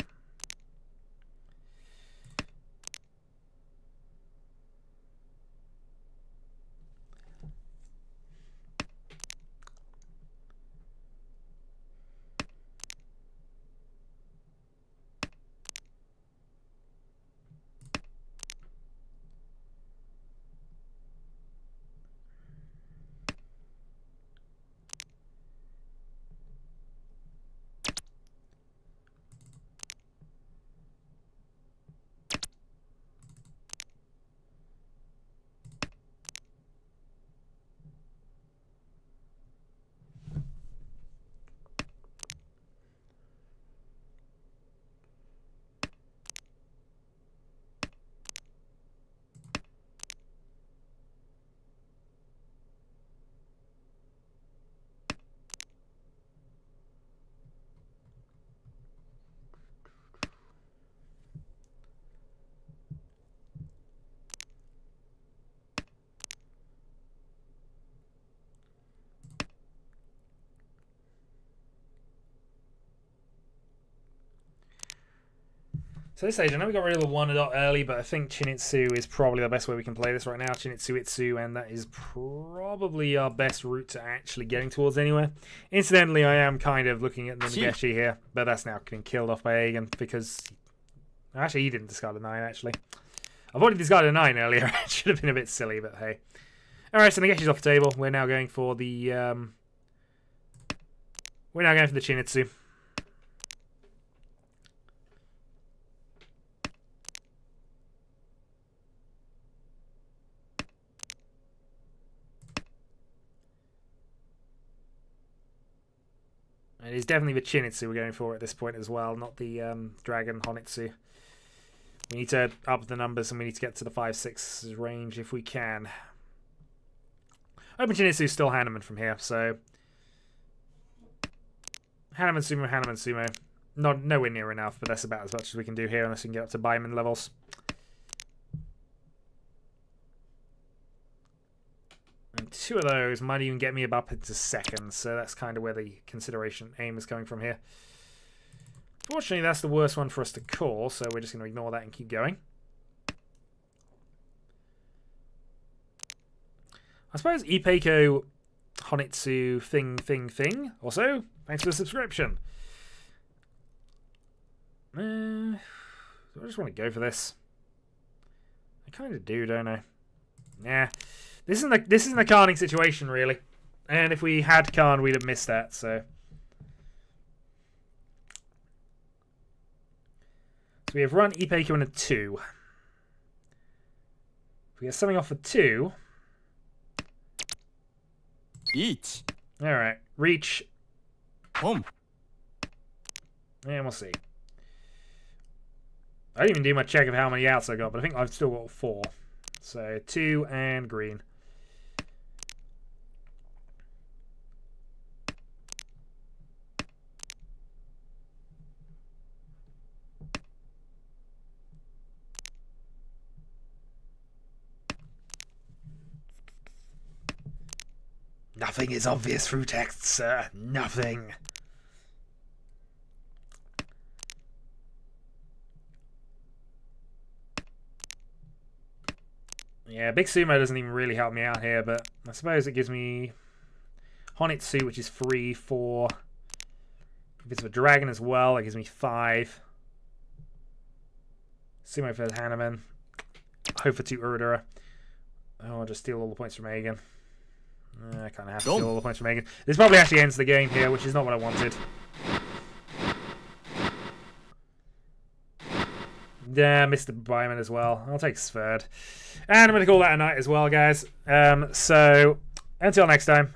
So this stage, I know we got rid of the 1 a lot early, but I think Chinitsu is probably the best way we can play this right now. Chinitsu Itsu, and that is probably our best route to actually getting towards anywhere. Incidentally, I am kind of looking at Nanageshi here, but that's now been killed off by Aegon because... Actually, he didn't discard a 9, actually. I've already discarded a 9 earlier. It should have been a bit silly, but hey. Alright, so Nageshi's off the table. We're now going for the... We're now going for the Chinitsu. It is definitely the Chinitsu we're going for at this point as well, not the Dragon Honitsu. We need to up the numbers and we need to get to the 5-6 range if we can. Open Chinitsu is still Hanuman from here, so... Hanuman Sumo. Nowhere near enough, but that's about as much as we can do here unless we can get up to Baiman levels. And 2 of those might even get me up into 2nd, so that's kind of where the consideration aim is coming from here. Fortunately, that's the worst one for us to call, so we're just going to ignore that and keep going. I suppose Ipeiko Honitsu thing. Also, thanks for the subscription. Do I just want to go for this? I kind of do, don't I? Nah. This isn't a Karning situation, really. And if we had Karn, we'd have missed that, so... So we have run Ipeiko in a 2. If we get something off a 2... Each. Alright. Reach. Home. And we'll see. I didn't even do my check of how many outs I got, but I think I've still got 4. So 2 and green. Nothing is obvious through text, sir. Nothing. Yeah, Big Sumo doesn't even really help me out here, but I suppose it gives me Honitsu, which is 3, 4. If it's a dragon as well, it gives me 5. Sumo for Hanuman. Hope for 2 Urudara. Oh, I'll just steal all the points from Aegon. I kind of have to steal all the points from Aegon. This probably actually ends the game here, which is not what I wanted. Yeah, Mr. Byman as well. I'll take Sverd. And I'm going to call that a night as well, guys. So, until next time.